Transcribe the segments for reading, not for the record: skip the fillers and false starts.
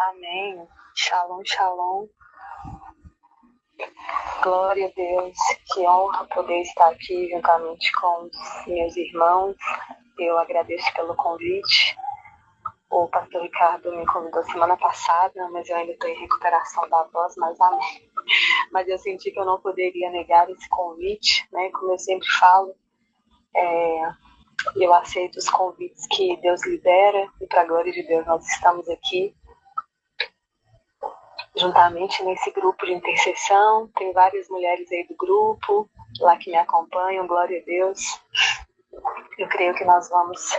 Amém. Shalom, shalom. Glória a Deus. Que honra poder estar aqui juntamente com os meus irmãos. Eu agradeço pelo convite. O pastor Ricardo me convidou semana passada, mas eu ainda estou em recuperação da voz, mas amém. Mas eu senti que eu não poderia negar esse convite, né? Como eu sempre falo, eu aceito os convites que Deus libera e para a glória de Deus nós estamos aqui juntamente nesse grupo de intercessão. Tem várias mulheres aí do grupo lá que me acompanham, glória a Deus. Eu creio que nós vamos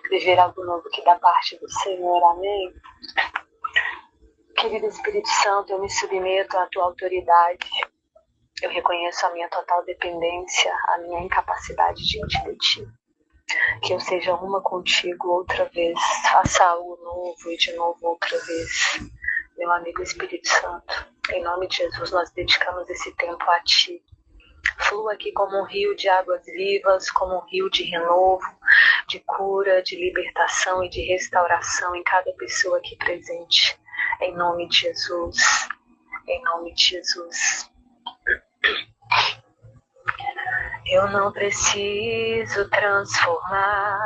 viver algo novo aqui da parte do Senhor, amém? Querido Espírito Santo, eu me submeto à tua autoridade. Eu reconheço a minha total dependência, a minha incapacidade diante de ti. Que eu seja uma contigo outra vez, faça algo novo e de novo outra vez. Meu amigo Espírito Santo, em nome de Jesus nós dedicamos esse tempo a ti. Flua aqui como um rio de águas vivas, como um rio de renovo, de cura, de libertação e de restauração em cada pessoa aqui presente. Em nome de Jesus, em nome de Jesus. Eu não preciso transformar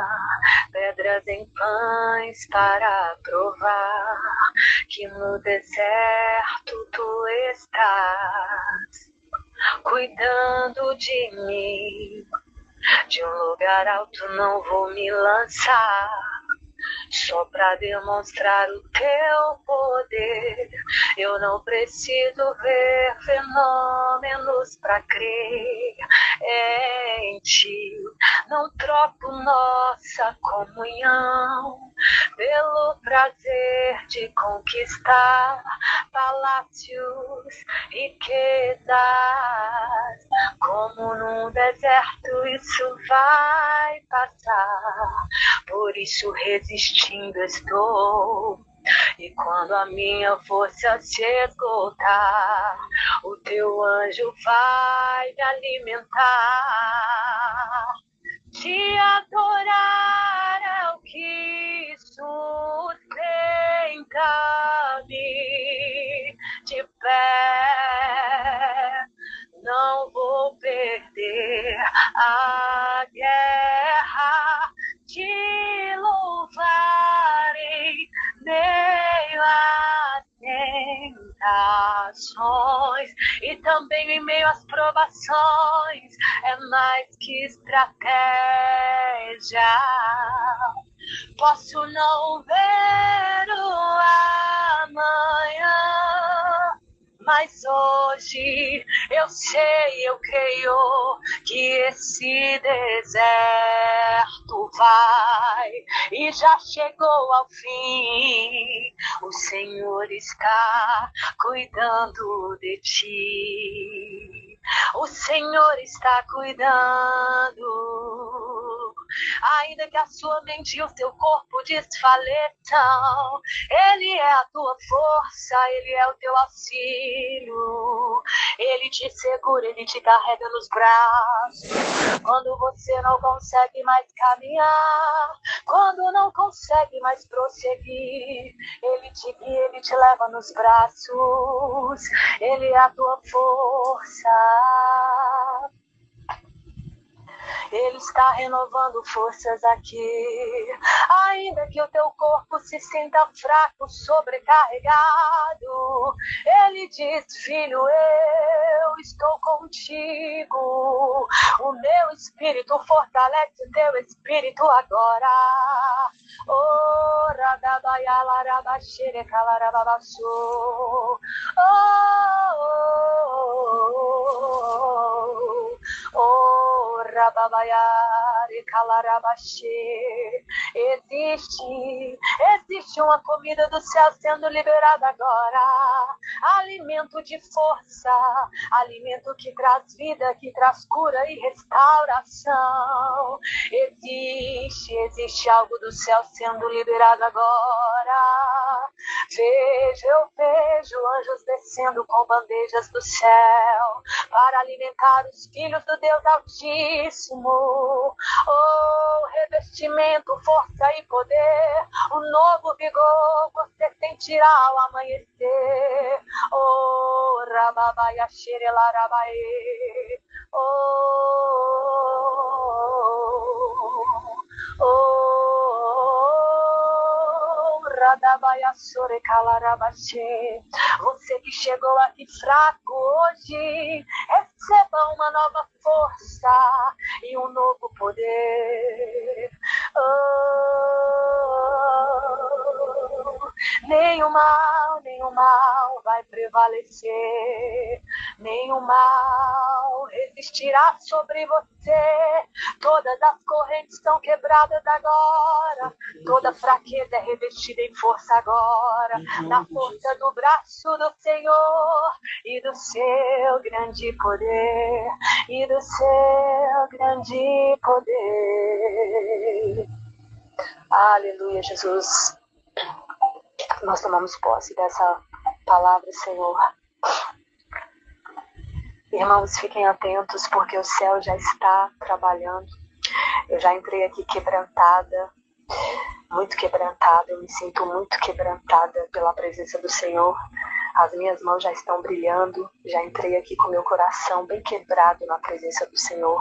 pedras em pães para provar que no deserto tu estás cuidando de mim. De um lugar alto não vou me lançar, só para demonstrar o teu poder. Eu não preciso ver fenômenos para crer em ti. Não troco nossa comunhão pelo prazer de conquistar palácios, riquezas. Como num deserto isso vai passar, por isso resistindo estou. E quando a minha força se esgotar, o teu anjo vai me alimentar. Te adorar é o que sustenta-me de pé. Não vou perder a guerra, te louvar em meio às tentações e também em meio às provações. É mais que estratégia. Posso não ver o amanhã, mas hoje eu sei, eu creio que esse deserto vai e já chegou ao fim. O Senhor está cuidando de ti. O Senhor está cuidando. Ainda que a sua mente e o seu corpo desfaleçam, Ele é a tua força, Ele é o teu auxílio. Ele te segura, Ele te carrega nos braços. Quando você não consegue mais caminhar, quando não consegue mais prosseguir, Ele te guia, Ele te leva nos braços. Ele é a tua força. Ele está renovando forças aqui. Ainda que o teu corpo se sinta fraco, sobrecarregado, Ele diz: filho, eu estou contigo. O meu espírito fortalece o teu espírito agora. Oh, radabayala rabashere kalarababasu. Oh, rababaiare calarabaxê. Existe uma comida do céu sendo liberada agora. Alimento de força, alimento que traz vida, que traz cura e restauração. Existe algo do céu sendo liberado agora. Eu vejo anjos descendo com bandejas do céu para alimentar os filhos do Deus Altíssimo. Oh, revestimento, força e poder, um novo vigor. Você tem refletirá ao amanhecer. Oh, rababaia xerelarabaê. Radabaia sorecalarabaxê. Você que chegou aqui fraco hoje, receba uma nova força e um novo poder. Nenhum mal vai prevalecer, nenhum mal resistirá sobre você. Todas as correntes estão quebradas agora, toda fraqueza é revestida em força agora, na força do braço do Senhor e do seu grande poder, e do seu grande poder. Aleluia, Jesus. Nós tomamos posse dessa palavra, Senhor. Irmãos, fiquem atentos, porque o céu já está trabalhando. Eu já entrei aqui quebrantada, muito quebrantada. Eu me sinto muito quebrantada pela presença do Senhor. As minhas mãos já estão brilhando. Já entrei aqui com meu coração bem quebrado na presença do Senhor.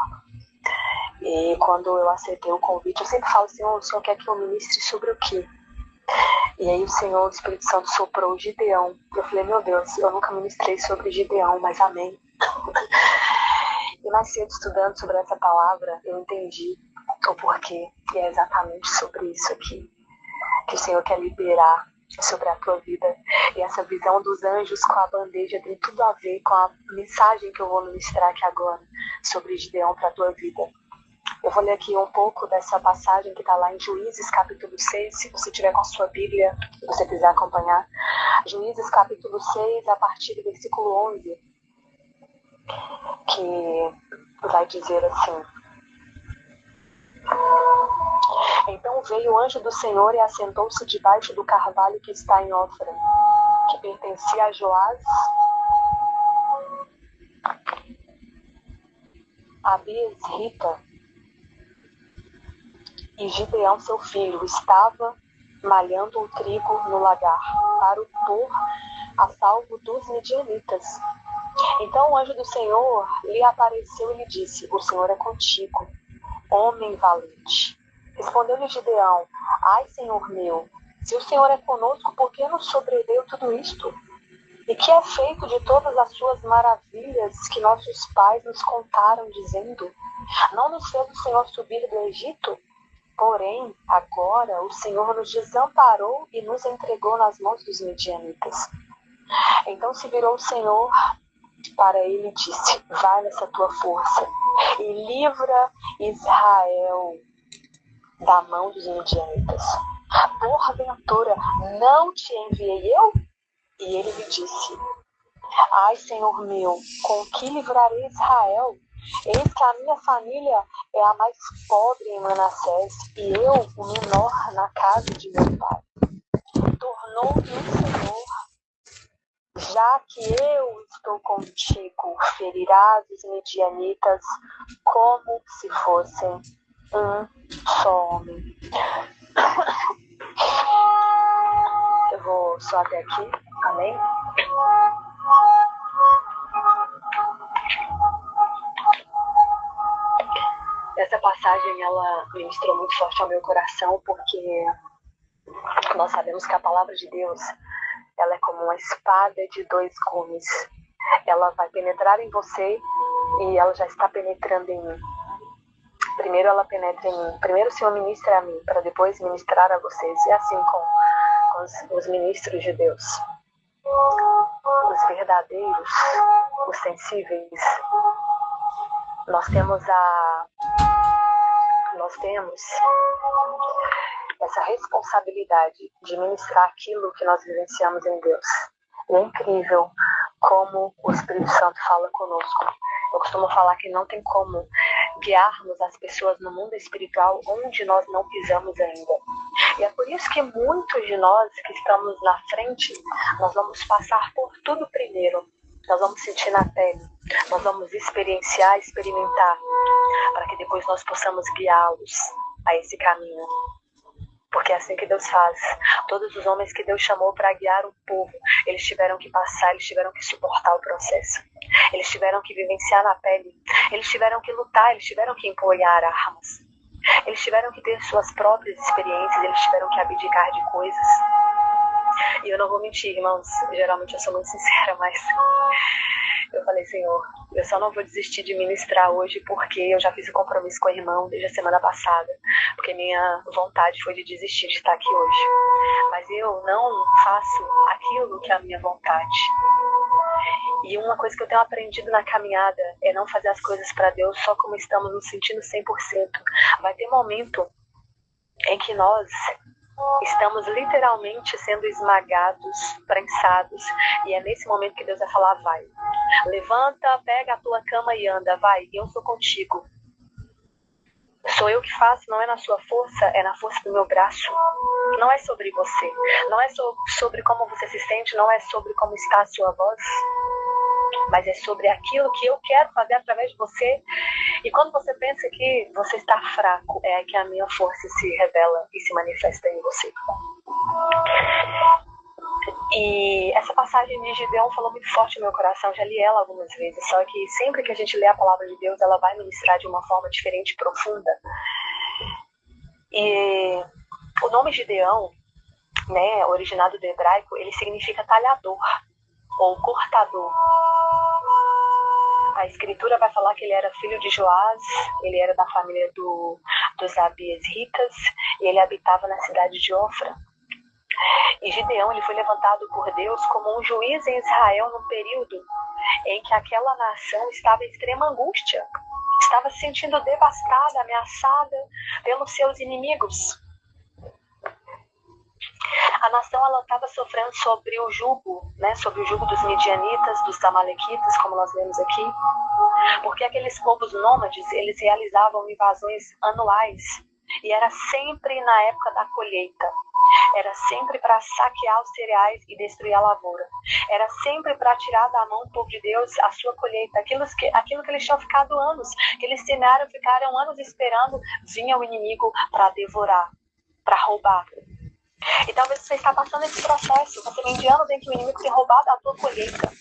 E quando eu aceitei o convite, eu sempre falo, Senhor, o Senhor quer que eu ministre sobre o quê? E aí o Senhor, o Espírito Santo, soprou Gideão. Eu falei, meu Deus, eu nunca ministrei sobre Gideão, mas amém. E mais cedo, estudando sobre essa palavra, eu entendi o porquê. E é exatamente sobre isso aqui que o Senhor quer liberar sobre a tua vida. E essa visão dos anjos com a bandeja tem tudo a ver com a mensagem que eu vou ministrar aqui agora sobre Gideão para a tua vida. Eu vou ler aqui um pouco dessa passagem que está lá em Juízes, capítulo 6, se você tiver com a sua Bíblia, se você quiser acompanhar. Juízes, capítulo 6, a partir do versículo 11, que vai dizer assim: Então veio o anjo do Senhor e assentou-se debaixo do carvalho que está em Ofra, que pertencia a Joás, Abiesrita, e Gideão, seu filho, estava malhando o trigo no lagar, para o pôr a salvo dos midianitas. Então o anjo do Senhor lhe apareceu e lhe disse: O Senhor é contigo, homem valente. Respondeu-lhe Gideão: Ai, Senhor meu, se o Senhor é conosco, por que nos sobreveio tudo isto? E que é feito de todas as suas maravilhas que nossos pais nos contaram, dizendo: Não nos fez o Senhor subir do Egito? Porém, agora o Senhor nos desamparou e nos entregou nas mãos dos midianitas. Então se virou o Senhor para ele e disse: Vai nessa tua força e livra Israel da mão dos midianitas. Porventura, não te enviei eu? E ele lhe disse: Ai, Senhor meu, com que livrarei Israel? Eis que a minha família é a mais pobre em Manassés, e eu o menor na casa de meu pai. Tornou-me o Senhor: Já que eu estou contigo, ferirás os midianitas como se fossem um só homem. Eu vou só até aqui, amém? Essa passagem, ela ministrou muito forte ao meu coração, porque nós sabemos que a palavra de Deus, ela é como uma espada de dois gumes. Ela vai penetrar em você e ela já está penetrando em mim. Primeiro ela penetra em mim. Primeiro o Senhor ministra a mim, para depois ministrar a vocês. E assim com os ministros de Deus. Os verdadeiros, os sensíveis. Nós temos essa responsabilidade de ministrar aquilo que nós vivenciamos em Deus. E é incrível como o Espírito Santo fala conosco. Eu costumo falar que não tem como guiarmos as pessoas no mundo espiritual onde nós não pisamos ainda. E é por isso que muitos de nós que estamos na frente, nós vamos passar por tudo primeiro. Nós vamos sentir na pele, nós vamos experimentar, para que depois nós possamos guiá-los a esse caminho. Porque é assim que Deus faz. Todos os homens que Deus chamou para guiar o povo, eles tiveram que passar, eles tiveram que suportar o processo. Eles tiveram que vivenciar na pele. Eles tiveram que lutar, eles tiveram que empunhar armas. Eles tiveram que ter suas próprias experiências, eles tiveram que abdicar de coisas. E eu não vou mentir, irmãos, geralmente eu sou muito sincera, mas eu falei, Senhor, eu só não vou desistir de ministrar hoje porque eu já fiz o compromisso com o irmão desde a semana passada, porque minha vontade foi de desistir de estar aqui hoje. Mas eu não faço aquilo que é a minha vontade. E uma coisa que eu tenho aprendido na caminhada é não fazer as coisas para Deus só como estamos nos sentindo 100%. Vai ter momento em que nós estamos literalmente sendo esmagados, prensados, e é nesse momento que Deus vai falar, vai. Levanta, pega a tua cama e anda, vai, eu sou contigo. Sou eu que faço, não é na sua força, é na força do meu braço. Não é sobre você, não é sobre como você se sente, não é sobre como está a sua voz, mas é sobre aquilo que eu quero fazer através de você. E quando você pensa que você está fraco, é aí que a minha força se revela e se manifesta em você. E essa passagem de Gideão falou muito forte no meu coração, já li ela algumas vezes, só que sempre que a gente lê a palavra de Deus, ela vai ministrar de uma forma diferente e profunda. E o nome Gideão, né, originado do hebraico, ele significa talhador ou cortador. A escritura vai falar que ele era filho de Joás, ele era da família dos abiesitas, e ele habitava na cidade de Ofra. E Gideão, ele foi levantado por Deus como um juiz em Israel no período em que aquela nação estava em extrema angústia, estava se sentindo devastada, ameaçada pelos seus inimigos. A nação ela estava sofrendo sobre o jugo, né, sobre o jugo dos midianitas, dos amalequitas, como nós vemos aqui, porque aqueles povos nômades, eles realizavam invasões anuais, e era sempre na época da colheita. Era sempre para saquear os cereais e destruir a lavoura. Era sempre para tirar da mão do povo de Deus a sua colheita. Aquilo que eles tinham ficado anos, que eles ficaram anos esperando, vinha o inimigo para devorar, para roubar. E talvez você está passando esse processo. Você vem de anos em que o inimigo tem roubado a tua colheita.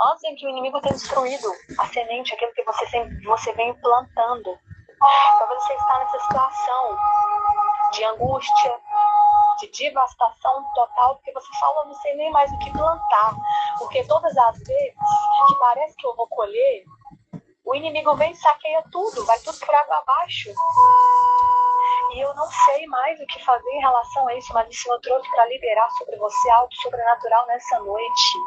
Anos em que o inimigo tem destruído a semente, aquilo que você vem plantando. Talvez você está nessa situação de angústia, de devastação total, porque você fala, não sei nem mais o que plantar, porque todas as vezes que parece que eu vou colher, o inimigo vem e saqueia tudo, vai tudo por água abaixo. E eu não sei mais o que fazer em relação a isso, mas o Senhor trouxe para liberar sobre você algo sobrenatural nessa noite.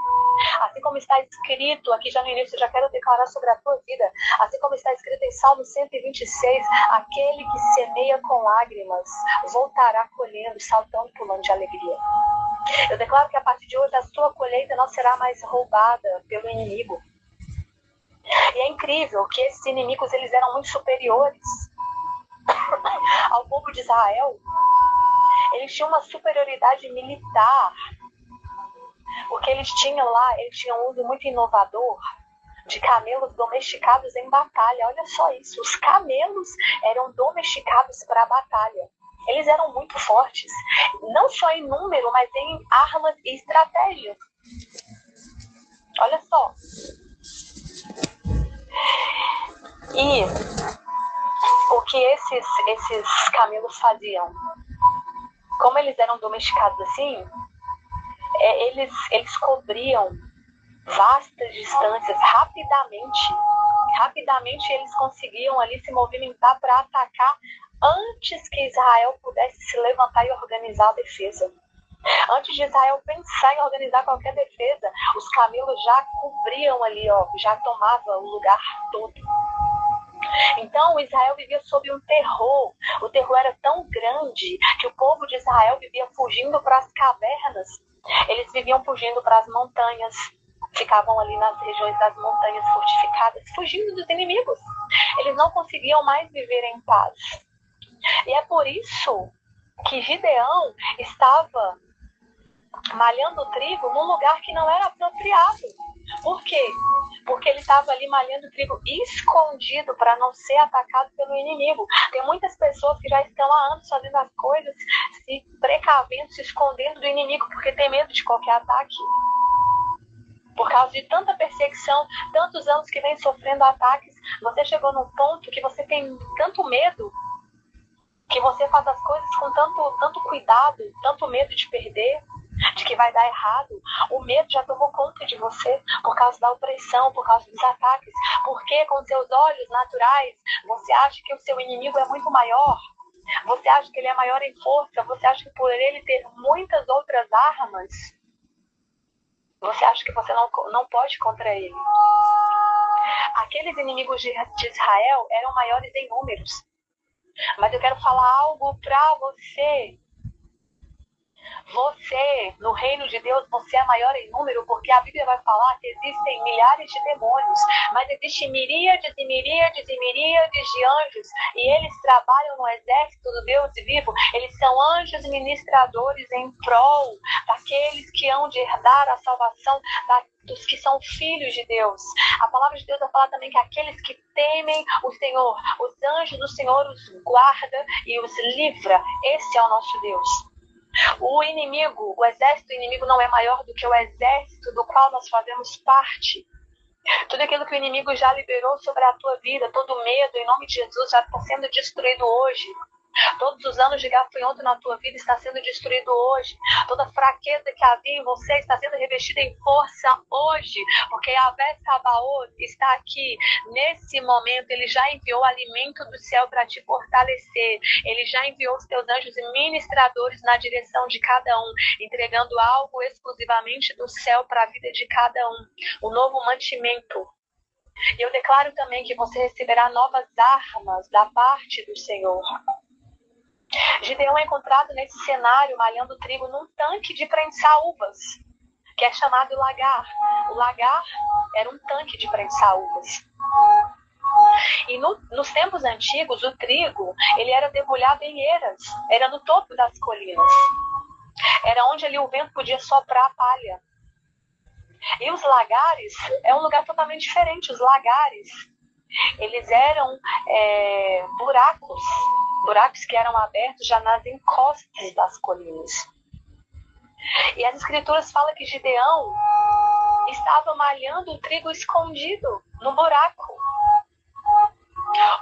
Assim como está escrito, aqui já no início eu já quero declarar sobre a tua vida, assim como está escrito em Salmo 126, aquele que semeia com lágrimas voltará colhendo, saltando, pulando de alegria. Eu declaro que a partir de hoje a sua colheita não será mais roubada pelo inimigo. E é incrível que esses inimigos eles eram muito superiores ao povo de Israel. Eles tinham uma superioridade militar, porque eles tinham um uso muito inovador de camelos domesticados em batalha. Olha só isso, os camelos eram domesticados para a batalha. Eles eram muito fortes, não só em número, mas em armas e estratégia. Olha só. E o que esses camelos faziam? Como eles eram domesticados assim, eles cobriam vastas distâncias rapidamente. Rapidamente eles conseguiam ali se movimentar para atacar antes que Israel pudesse se levantar e organizar a defesa. Antes de Israel pensar em organizar qualquer defesa, os camelos já cobriam ali, já tomavam o lugar todo. Então Israel vivia sob um terror. O terror era tão grande que o povo de Israel vivia fugindo para as cavernas. Eles viviam fugindo para as montanhas. Ficavam ali nas regiões das montanhas fortificadas, fugindo dos inimigos. Eles não conseguiam mais viver em paz. E é por isso que Gideão estava malhando o trigo num lugar que não era apropriado. Por quê? Porque ele estava ali malhando o trigo escondido para não ser atacado pelo inimigo. Tem muitas pessoas que já estão há anos fazendo as coisas, se precavendo, se escondendo do inimigo, porque tem medo de qualquer ataque. Por causa de tanta perseguição, tantos anos que vem sofrendo ataques, você chegou num ponto que você tem tanto medo, que você faz as coisas com tanto cuidado, tanto medo de perder, de que vai dar errado. O medo já tomou conta de você por causa da opressão, por causa dos ataques. Porque com seus olhos naturais, você acha que o seu inimigo é muito maior. Você acha que ele é maior em força. Você acha que por ele ter muitas outras armas, você acha que você não pode contra ele. Aqueles inimigos de Israel eram maiores em números. Mas eu quero falar algo para você. Você, no reino de Deus, você é maior em número, porque a Bíblia vai falar que existem milhares de demônios, mas existem miríades e miríades e miríades de anjos, e eles trabalham no exército do Deus vivo. Eles são anjos ministradores em prol daqueles que hão de herdar a salvação, dos que são filhos de Deus. A palavra de Deus vai falar também que aqueles que temem o Senhor, os anjos do Senhor os guarda e os livra. Esse é o nosso Deus. O inimigo, o exército inimigo não é maior do que o exército do qual nós fazemos parte. Tudo aquilo que o inimigo já liberou sobre a tua vida, todo medo, em nome de Jesus, já está sendo destruído hoje. Todos os anos de gafanhoto na tua vida está sendo destruído hoje. Toda fraqueza que havia em você está sendo revestida em força hoje. Porque Yahvé Sabaoth está aqui. Nesse momento, ele já enviou alimento do céu para te fortalecer. Ele já enviou os teus anjos ministradores na direção de cada um, entregando algo exclusivamente do céu para a vida de cada um. O novo mantimento. E eu declaro também que você receberá novas armas da parte do Senhor. Gideão é encontrado nesse cenário malhando trigo num tanque de prensar uvas, que é chamado lagar. O lagar era um tanque de prensar uvas. E nos tempos antigos, o trigo ele era debulhado em eiras, era no topo das colinas. Era onde ali o vento podia soprar a palha. E os lagares é um lugar totalmente diferente. Os lagares, eles eram buracos que eram abertos já nas encostas das colinas. E as escrituras falam que Gideão estava malhando o trigo escondido no buraco.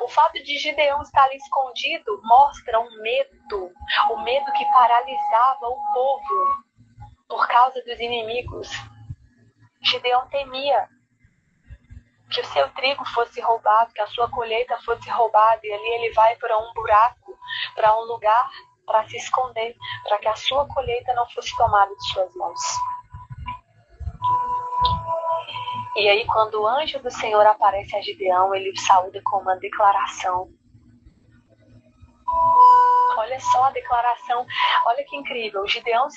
O fato de Gideão estar ali escondido mostra o medo que paralisava o povo por causa dos inimigos. Gideão temia que o seu trigo fosse roubado, que a sua colheita fosse roubada, e ali ele vai para um buraco, para um lugar para se esconder, para que a sua colheita não fosse tomada de suas mãos. E aí, quando o anjo do Senhor aparece a Gideão, ele o saúda com uma declaração. Olha só a declaração, olha que incrível. Gideão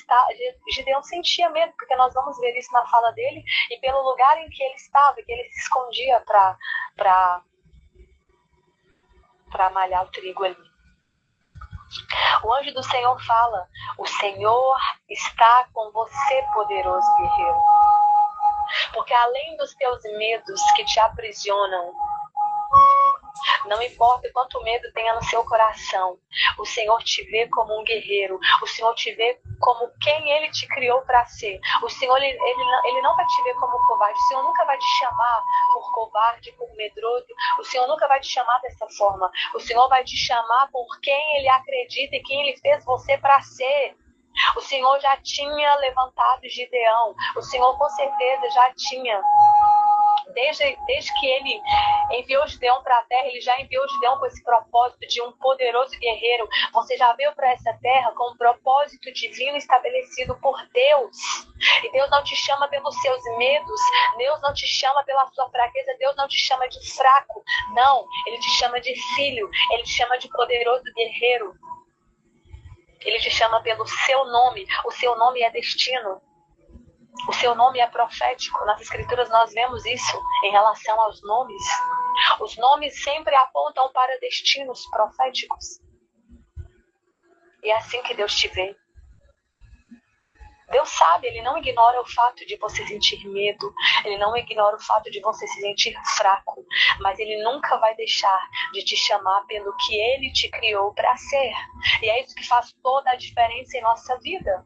sentia medo, porque nós vamos ver isso na fala dele, e pelo lugar em que ele estava, que ele se escondia para malhar o trigo ali. O anjo do Senhor fala: o Senhor está com você, poderoso guerreiro. Porque além dos teus medos que te aprisionam, não importa quanto medo tenha no seu coração, o Senhor te vê como um guerreiro. O Senhor te vê como quem Ele te criou para ser. O Senhor ele não vai te ver como covarde. O Senhor nunca vai te chamar por covarde, por medroso. O Senhor nunca vai te chamar dessa forma. O Senhor vai te chamar por quem Ele acredita e quem Ele fez você para ser. O Senhor já tinha levantado Gideão. O Senhor com certeza já tinha. Desde que ele enviou Gideão para a terra, ele já enviou Gideão com esse propósito de um poderoso guerreiro. Você já veio para essa terra com um propósito divino estabelecido por Deus. E Deus não te chama pelos seus medos, Deus não te chama pela sua fraqueza, Deus não te chama de fraco. Não, Ele te chama de filho, Ele te chama de poderoso guerreiro. Ele te chama pelo seu nome, o seu nome é destino. O seu nome é profético. Nas escrituras nós vemos isso em relação aos nomes. Os nomes sempre apontam para destinos proféticos. E é assim que Deus te vê. Deus sabe, Ele não ignora o fato de você sentir medo, Ele não ignora o fato de você se sentir fraco, mas Ele nunca vai deixar de te chamar pelo que Ele te criou para ser. E é isso que faz toda a diferença em nossa vida.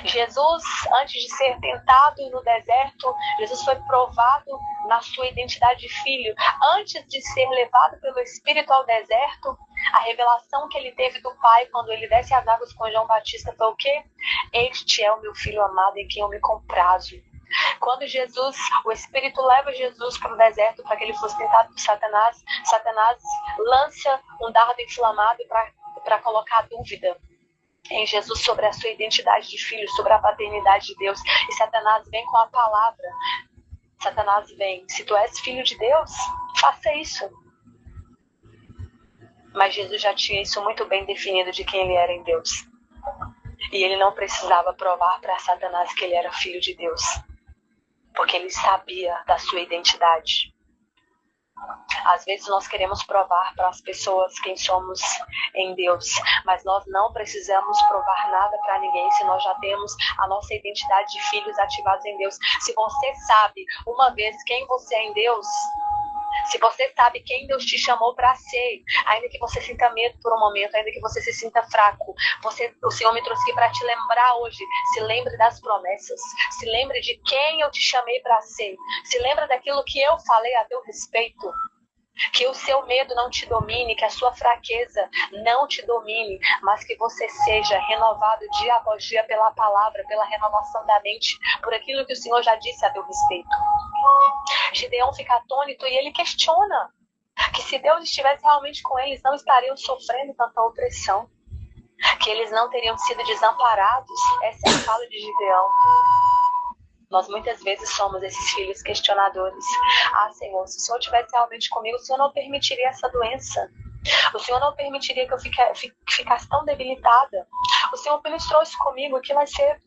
Jesus, antes de ser tentado no deserto, Jesus foi provado na sua identidade de filho. Antes de ser levado pelo Espírito ao deserto, a revelação que ele teve do Pai quando ele desce as águas com João Batista foi o quê? Este é o meu filho amado em quem eu me comprazo. Quando Jesus, o Espírito leva Jesus para o deserto para que ele fosse tentado por Satanás, Satanás lança um dardo inflamado para colocar dúvida em Jesus sobre a sua identidade de filho, sobre a paternidade de Deus. E Satanás vem com a palavra. Satanás vem: se tu és filho de Deus, faça isso. Mas Jesus já tinha isso muito bem definido de quem ele era em Deus. E ele não precisava provar para Satanás que ele era filho de Deus, porque ele sabia da sua identidade. Às vezes nós queremos provar para as pessoas quem somos em Deus, mas nós não precisamos provar nada para ninguém se nós já temos a nossa identidade de filhos ativados em Deus. Se você sabe uma vez quem você é em Deus, se você sabe quem Deus te chamou para ser, ainda que você sinta medo por um momento, ainda que você se sinta fraco, o Senhor me trouxe aqui para te lembrar hoje. Se lembre das promessas, se lembre de quem eu te chamei para ser, se lembre daquilo que eu falei a teu respeito. Que o seu medo não te domine, que a sua fraqueza não te domine, mas que você seja renovado dia após dia pela palavra, pela renovação da mente, por aquilo que o Senhor já disse a teu respeito. Gideão fica atônito e ele questiona que se Deus estivesse realmente com eles, não estariam sofrendo tanta opressão, que eles não teriam sido desamparados. Essa é a fala de Gideão. Nós muitas vezes somos esses filhos questionadores. Ah, Senhor, se o Senhor estivesse realmente comigo, o Senhor não permitiria essa doença. O Senhor não permitiria que eu ficasse tão debilitada. O Senhor ministrou isso comigo, o que vai ser?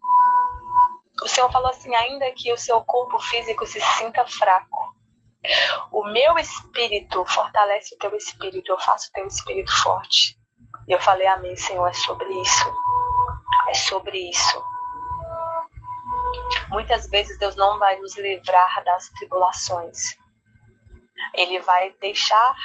O Senhor falou assim: ainda que o seu corpo físico se sinta fraco, o meu espírito fortalece o teu espírito, eu faço o teu espírito forte. E eu falei: amém, Senhor, é sobre isso. É sobre isso. Muitas vezes Deus não vai nos livrar das tribulações. Ele vai deixar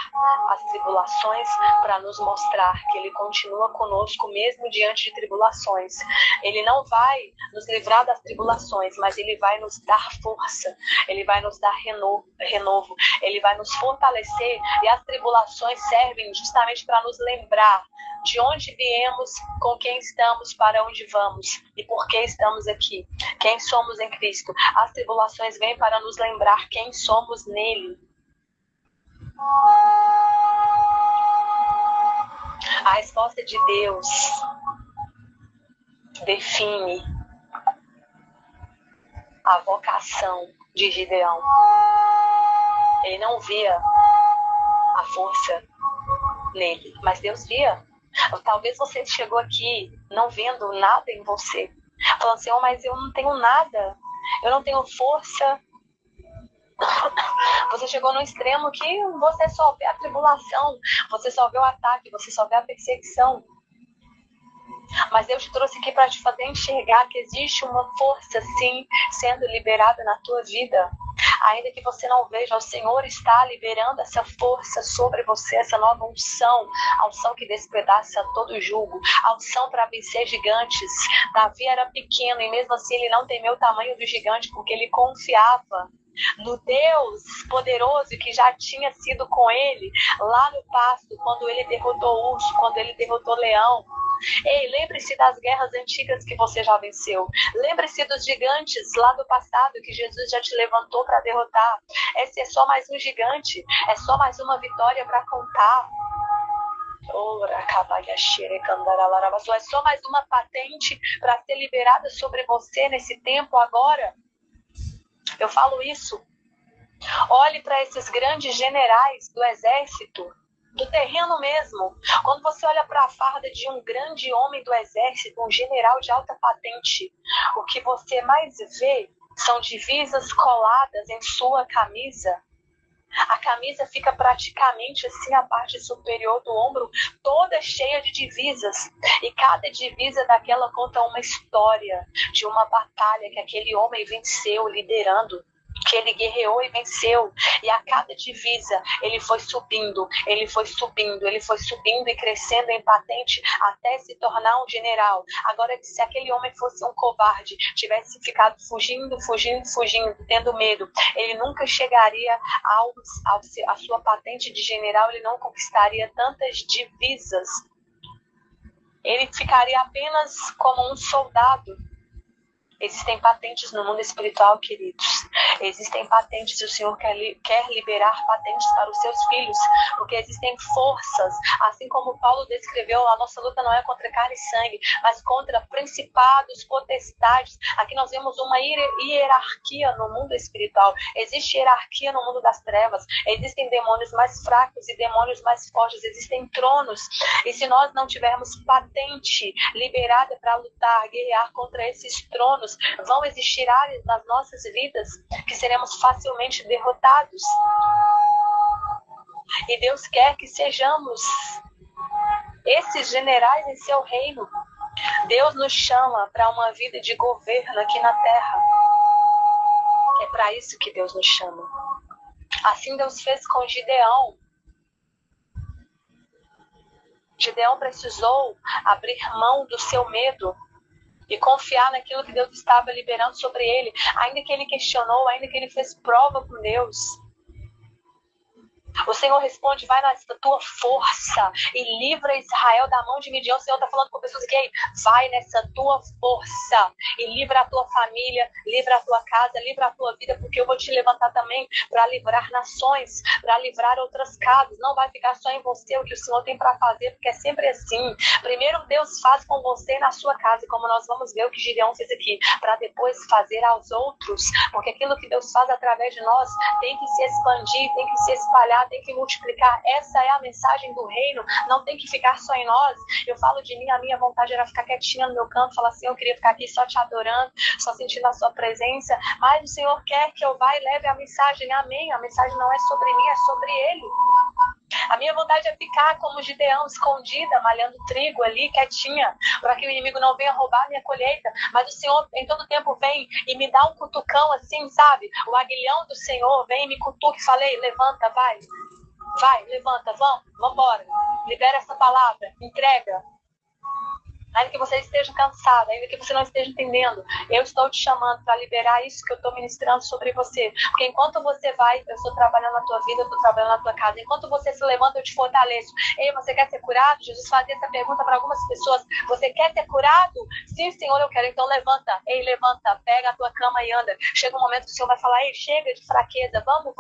as tribulações para nos mostrar que Ele continua conosco mesmo diante de tribulações. Ele não vai nos livrar das tribulações, mas Ele vai nos dar força, Ele vai nos dar renovo, Ele vai nos fortalecer, e as tribulações servem justamente para nos lembrar de onde viemos, com quem estamos, para onde vamos e por que estamos aqui, quem somos em Cristo. As tribulações vêm para nos lembrar quem somos nele. A resposta de Deus define a vocação de Gideão. Ele não via a força nele, mas Deus via. Talvez você chegou aqui não vendo nada em você, falando assim: oh, mas eu não tenho nada, eu não tenho força. Você chegou no extremo que você só vê a tribulação, você só vê o ataque, você só vê a perseguição. Mas Deus te trouxe aqui para te fazer enxergar que existe uma força, sim, sendo liberada na tua vida. Ainda que você não veja, o Senhor está liberando essa força sobre você, essa nova unção, a unção que despedaça todo jugo, a unção para vencer gigantes. Davi era pequeno e mesmo assim ele não temeu o tamanho do gigante, porque ele confiava no Deus poderoso que já tinha sido com ele lá no pasto, quando ele derrotou o urso, quando ele derrotou o leão. Ei, lembre-se das guerras antigas que você já venceu. Lembre-se dos gigantes lá do passado que Jesus já te levantou para derrotar. Esse é só mais um gigante, é só mais uma vitória para contar. É só mais uma patente para ser liberada sobre você nesse tempo agora. Eu falo isso. Olhe para esses grandes generais do exército, do terreno mesmo. Quando você olha para a farda de um grande homem do exército, um general de alta patente, o que você mais vê são divisas coladas em sua camisa. A camisa fica praticamente assim, a parte superior do ombro, toda cheia de divisas. E cada divisa daquela conta uma história de uma batalha que aquele homem venceu, liderando, que ele guerreou e venceu. E a cada divisa ele foi subindo, ele foi subindo, ele foi subindo e crescendo em patente até se tornar um general. Agora, se aquele homem fosse um covarde, tivesse ficado fugindo, tendo medo, ele nunca chegaria à sua patente de general, ele não conquistaria tantas divisas. Ele ficaria apenas como um soldado. Existem patentes no mundo espiritual, queridos. Existem patentes e o Senhor quer liberar patentes para os seus filhos, porque existem forças, assim como Paulo descreveu, a nossa luta não é contra carne e sangue, mas contra principados, potestades. Aqui nós vemos uma hierarquia no mundo espiritual. Existe hierarquia no mundo das trevas. Existem demônios mais fracos e demônios mais fortes. Existem tronos. E se nós não tivermos patente liberada para lutar, guerrear contra esses tronos, vão existir áreas das nossas vidas que seremos facilmente derrotados. E Deus quer que sejamos esses generais em seu reino. Deus nos chama para uma vida de governo aqui na terra. É para isso que Deus nos chama. Assim Deus fez com Gideão. Gideão precisou abrir mão do seu medo e confiar naquilo que Deus estava liberando sobre ele, ainda que ele questionou, ainda que ele fez prova com Deus. O Senhor responde, vai na tua força e livra Israel da mão de Midian. O Senhor está falando com pessoas que vai nessa tua força e livra a tua família, livra a tua casa, livra a tua vida, porque eu vou te levantar também para livrar nações, para livrar outras casas. Não vai ficar só em você o que o Senhor tem para fazer, porque é sempre assim. Primeiro Deus faz com você na sua casa, como nós vamos ver o que Gideão fez aqui, para depois fazer aos outros, porque aquilo que Deus faz através de nós tem que se expandir, tem que se espalhar, tem que multiplicar. Essa é a mensagem do reino, não tem que ficar só em nós. Eu falo de mim, a minha vontade era ficar quietinha no meu canto, falar assim, eu queria ficar aqui só te adorando, só sentindo a sua presença, mas o Senhor quer que eu vá e leve a mensagem, amém? A mensagem não é sobre mim, é sobre Ele. A minha vontade é ficar como Gideão, escondida, malhando trigo ali, quietinha, para que o inimigo não venha roubar a minha colheita. Mas o Senhor, em todo tempo, vem e me dá um cutucão assim, sabe? O aguilhão do Senhor vem e me cutuca e falei, levanta, vai, levanta, vamos embora. Libera essa palavra, entrega. Ainda que você esteja cansado, ainda que você não esteja entendendo, eu estou te chamando para liberar isso que eu estou ministrando sobre você. Porque enquanto você vai, eu estou trabalhando na tua vida, eu estou trabalhando na tua casa. Enquanto você se levanta, eu te fortaleço. Ei, você quer ser curado? Jesus fazia essa pergunta para algumas pessoas. Você quer ser curado? Sim, Senhor, eu quero. Então levanta. Ei, levanta. Pega a tua cama e anda. Chega um momento que o Senhor vai falar, ei, chega de fraqueza. Vamos.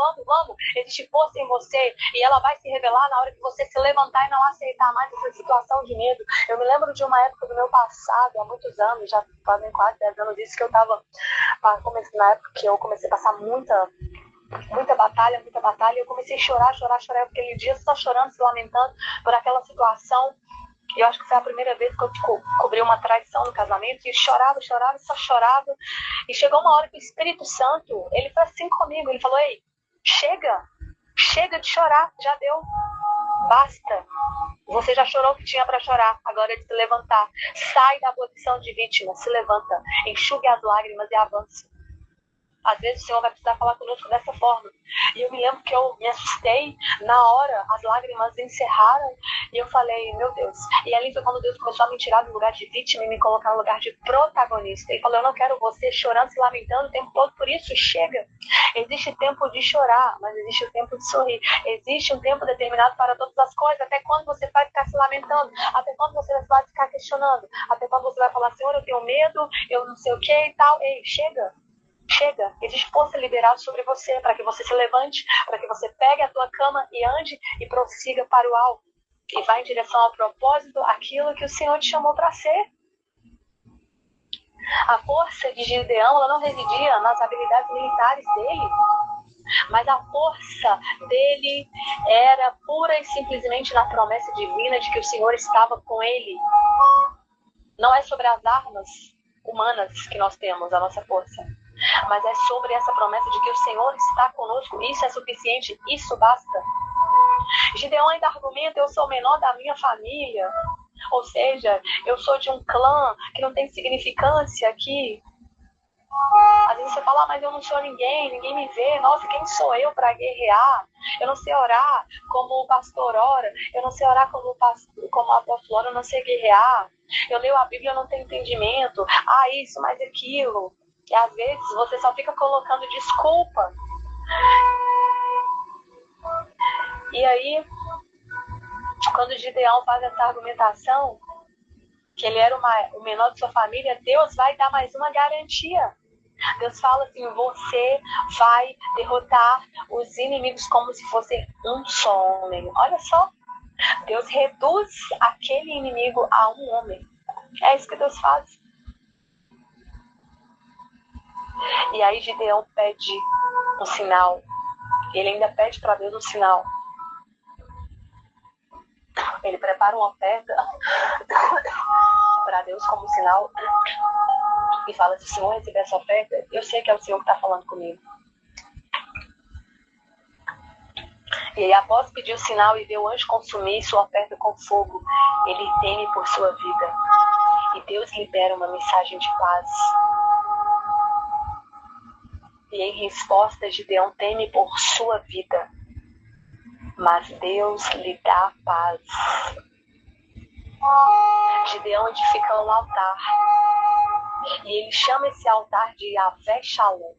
Existe força em você. E ela vai se revelar na hora que você se levantar e não aceitar mais essa situação de medo. Eu me lembro de uma época do meu passado, há muitos anos, já fazem quase 10 anos isso, que eu estava na época que eu comecei a passar muita batalha, eu comecei a chorar aquele dia só chorando, se lamentando por aquela situação. E eu acho que foi a primeira vez que eu cobri uma traição no casamento, e chorava, só chorava. E chegou uma hora que o Espírito Santo, ele foi assim comigo, ele falou, ei, chega de chorar, já deu, basta. Você já chorou o que tinha para chorar, agora é de se levantar. Sai da posição de vítima, se levanta, enxugue as lágrimas e avance. Às vezes o Senhor vai precisar falar conosco dessa forma. E eu me lembro que eu me assustei, na hora as lágrimas encerraram e eu falei, meu Deus. E ali foi quando Deus começou a me tirar do lugar de vítima e me colocar no lugar de protagonista. Ele falou, eu não quero você chorando, se lamentando o tempo todo, por isso chega. Existe tempo de chorar, mas existe o tempo de sorrir. Existe um tempo determinado para todas as coisas. Até quando você vai ficar se lamentando? Até quando você vai ficar questionando? Até quando você vai falar, Senhor, eu tenho medo, eu não sei o que e tal. Ei, chega, existe força liberada sobre você, para que você se levante, para que você pegue a tua cama e ande e prossiga para o alto. E vá em direção ao propósito, aquilo que o Senhor te chamou para ser. A força de Gideão, ela não residia nas habilidades militares dele, mas a força dele era pura e simplesmente na promessa divina de que o Senhor estava com ele. Não é sobre as armas humanas que nós temos a nossa força, mas é sobre essa promessa de que o Senhor está conosco. Isso é suficiente, isso basta. Gideão ainda argumenta: eu sou o menor da minha família, ou seja, eu sou de um clã que não tem significância aqui. Às vezes você fala: mas eu não sou ninguém me vê, nossa, quem sou eu para guerrear? Eu não sei orar como o pastor ora, eu não sei orar como a apóstolo ora, eu não sei guerrear, eu leio a Bíblia, eu não tenho entendimento, isso, mas aquilo. E às vezes você só fica colocando desculpa. E aí, quando Gideão faz essa argumentação, que ele era o menor de sua família, Deus vai dar mais uma garantia. Deus fala assim: você vai derrotar os inimigos como se fosse um só homem. Olha só, Deus reduz aquele inimigo a um homem. É isso que Deus faz. E aí Gideão pede um sinal. Ele ainda pede para Deus um sinal. Ele prepara uma oferta para Deus como sinal e fala: se o Senhor receber essa oferta, eu sei que é o Senhor que está falando comigo. E aí, após pedir o sinal e ver o anjo consumir sua oferta com fogo, ele teme por sua vida. E Deus libera uma mensagem de paz. E em resposta, Gideão teme por sua vida, mas Deus lhe dá paz. Gideão edifica um altar. E ele chama esse altar de Yahvé Shalom.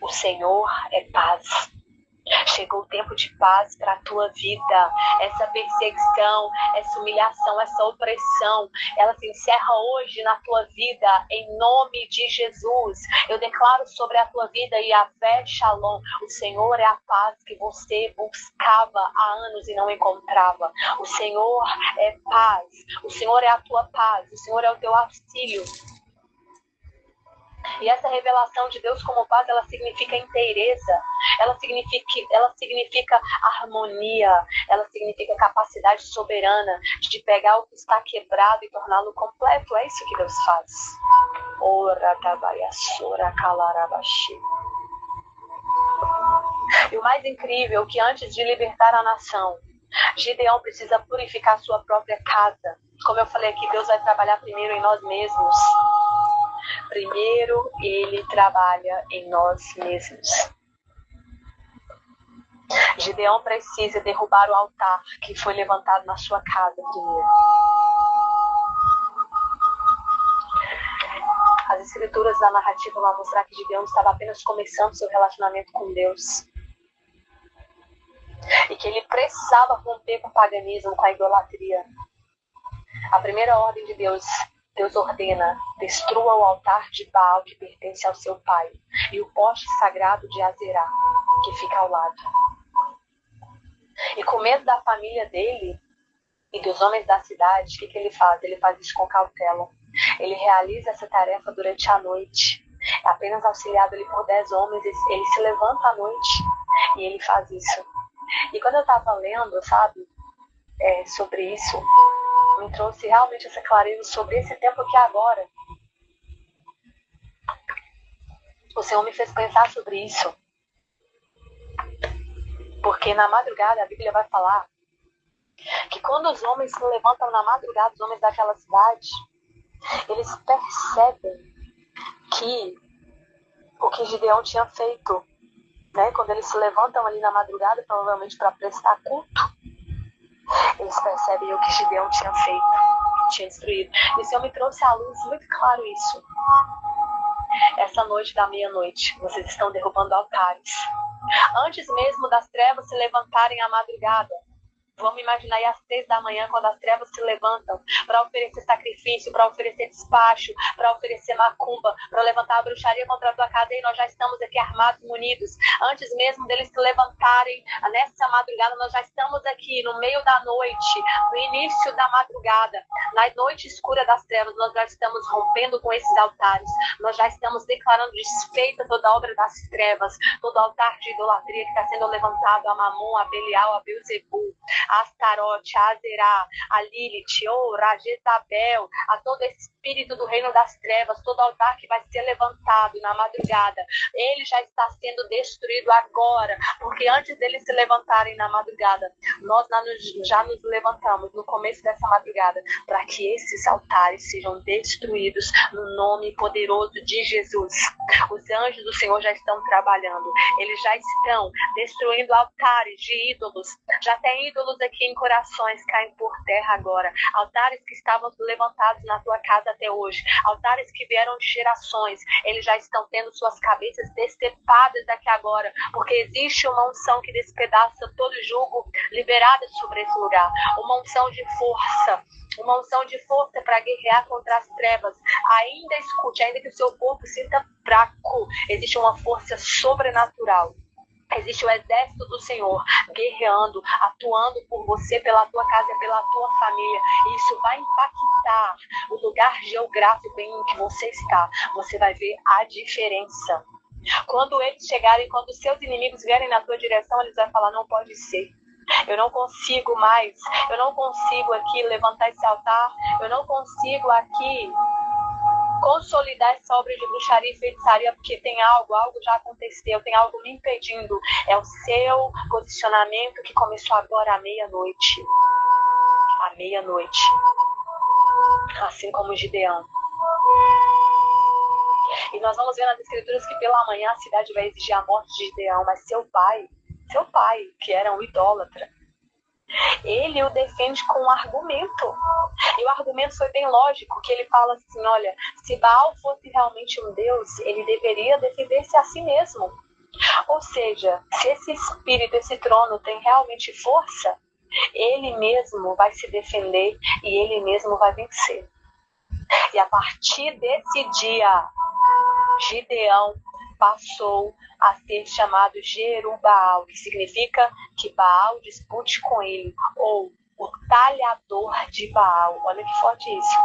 O Senhor é paz. Chegou o tempo de paz para a tua vida. Essa perseguição, essa humilhação, essa opressão, ela se encerra hoje na tua vida, em nome de Jesus. Eu declaro sobre a tua vida Yahvé Shalom. O Senhor é a paz que você buscava há anos e não encontrava. O Senhor é paz. O Senhor é a tua paz. O Senhor é o teu auxílio. E essa revelação de Deus como paz, ela significa inteireza, ela significa harmonia, ela significa capacidade soberana de pegar o que está quebrado e torná-lo completo. É isso que Deus faz. E o mais incrível é que antes de libertar a nação, Gideão precisa purificar sua própria casa. Como eu falei aqui, Deus vai trabalhar primeiro em nós mesmos. Primeiro, ele trabalha em nós mesmos. Gideão precisa derrubar o altar que foi levantado na sua casa primeiro. As escrituras da narrativa vão mostrar que Gideão estava apenas começando seu relacionamento com Deus. E que ele precisava romper com o paganismo, com a idolatria. A primeira ordem de Deus ordena: destrua o altar de Baal que pertence ao seu pai e o poste sagrado de Azerá, que fica ao lado. E com medo da família dele e dos homens da cidade, o que ele faz? Ele faz isso com cautela. Ele realiza essa tarefa durante a noite. Apenas auxiliado ali por 10 homens, ele se levanta à noite e ele faz isso. E quando eu estava lendo, sobre isso, me trouxe realmente essa clareza sobre esse tempo aqui agora. O Senhor me fez pensar sobre isso. Porque na madrugada a Bíblia vai falar que quando os homens se levantam na madrugada, os homens daquela cidade, eles percebem que o que Gideão tinha feito, né? Quando eles se levantam ali na madrugada, provavelmente para prestar culto, eles percebem o que Gideão tinha feito, tinha destruído. E o Senhor me trouxe à luz muito claro isso. Essa noite da meia-noite, vocês estão derrubando altares. Antes mesmo das trevas se levantarem à madrugada. Vamos imaginar aí às 6 da manhã, quando as trevas se levantam para oferecer sacrifício, para oferecer despacho, para oferecer macumba, para levantar a bruxaria contra a tua casa. E nós já estamos aqui armados, munidos. Antes mesmo deles se levantarem, nessa madrugada, nós já estamos aqui no meio da noite, no início da madrugada, na noite escura das trevas. Nós já estamos rompendo com esses altares. Nós já estamos declarando desfeita toda a obra das trevas, todo altar de idolatria que está sendo levantado a Mamon, a Belial, a Beelzebul. a Astarote, a Azerá, a Lilith, a Jezabel, a todo espírito do reino das trevas, todo altar que vai ser levantado na madrugada, ele já está sendo destruído agora, porque antes deles se levantarem na madrugada, nós já nos levantamos no começo dessa madrugada, para que esses altares sejam destruídos no nome poderoso de Jesus. Os anjos do Senhor já estão trabalhando, eles já estão destruindo altares de ídolos, já tem ídolos aqui em corações, caem por terra agora, altares que estavam levantados na tua casa até hoje, altares que vieram de gerações, eles já estão tendo suas cabeças decepadas daqui agora, porque existe uma unção que despedaça todo jugo liberada sobre esse lugar, uma unção de força, uma unção de força para guerrear contra as trevas. Ainda escute, ainda que o seu corpo sinta fraco, existe uma força sobrenatural. Existe o exército do Senhor guerreando, atuando por você, pela tua casa, pela tua família. E isso vai impactar o lugar geográfico em que você está. Você vai ver a diferença. Quando eles chegarem, quando os seus inimigos vierem na tua direção, eles vão falar, não pode ser. Eu não consigo mais, eu não consigo aqui levantar esse altar, eu não consigo aqui consolidar essa obra de bruxaria e feitiçaria, porque tem algo já aconteceu, tem algo me impedindo. É o seu posicionamento que começou agora à meia-noite. À meia-noite. Assim como Gideão. E nós vamos ver nas escrituras que pela manhã a cidade vai exigir a morte de Gideão, mas seu pai, que era um idólatra, ele o defende com um argumento. E o argumento foi bem lógico, que ele fala assim, olha, se Baal fosse realmente um Deus, ele deveria defender-se a si mesmo. Ou seja, se esse espírito, esse trono tem realmente força, ele mesmo vai se defender e ele mesmo vai vencer. E a partir desse dia, Gideão passou a ser chamado Jerubaal, que significa que Baal dispute com ele, ou o talhador de Baal. Olha que forte isso.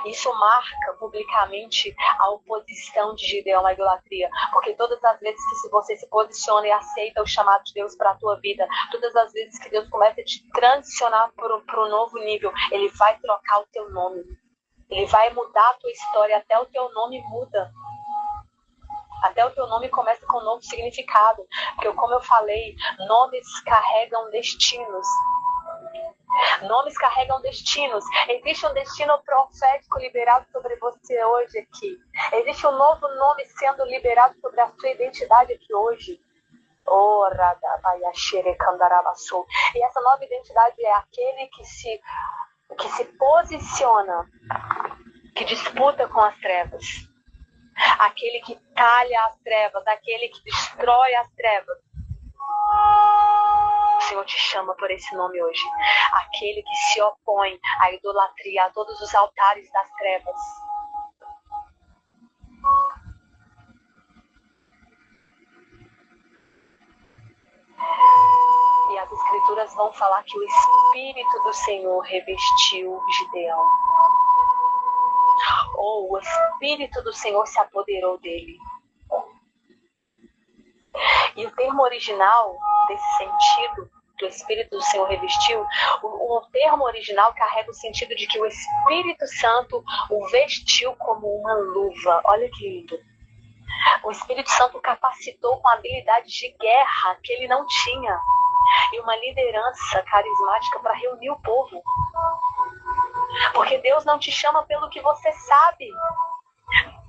Isso marca publicamente a oposição de Gideão à idolatria, porque todas as vezes que você se posiciona e aceita o chamado de Deus para a tua vida, todas as vezes que Deus começa a te transicionar para um novo nível, ele vai trocar o teu nome. Ele vai mudar a tua história, até o teu nome muda. Até o teu nome começa com um novo significado. Porque, como eu falei, nomes carregam destinos. Nomes carregam destinos. Existe um destino profético liberado sobre você hoje aqui. Existe um novo nome sendo liberado sobre a sua identidade aqui hoje. E essa nova identidade é aquele que se posiciona, que disputa com as trevas. Aquele que talha as trevas, aquele que destrói as trevas. O Senhor te chama por esse nome hoje. Aquele que se opõe à idolatria, a todos os altares das trevas. E as escrituras vão falar que o Espírito do Senhor revestiu Gideão. Ou o Espírito do Senhor se apoderou dele. E o termo original desse sentido, que o Espírito do Senhor revestiu, o termo original carrega o sentido de que o Espírito Santo o vestiu como uma luva. Olha que lindo. O Espírito Santo capacitou com habilidades de guerra que ele não tinha. E uma liderança carismática para reunir o povo. Porque Deus não te chama pelo que você sabe.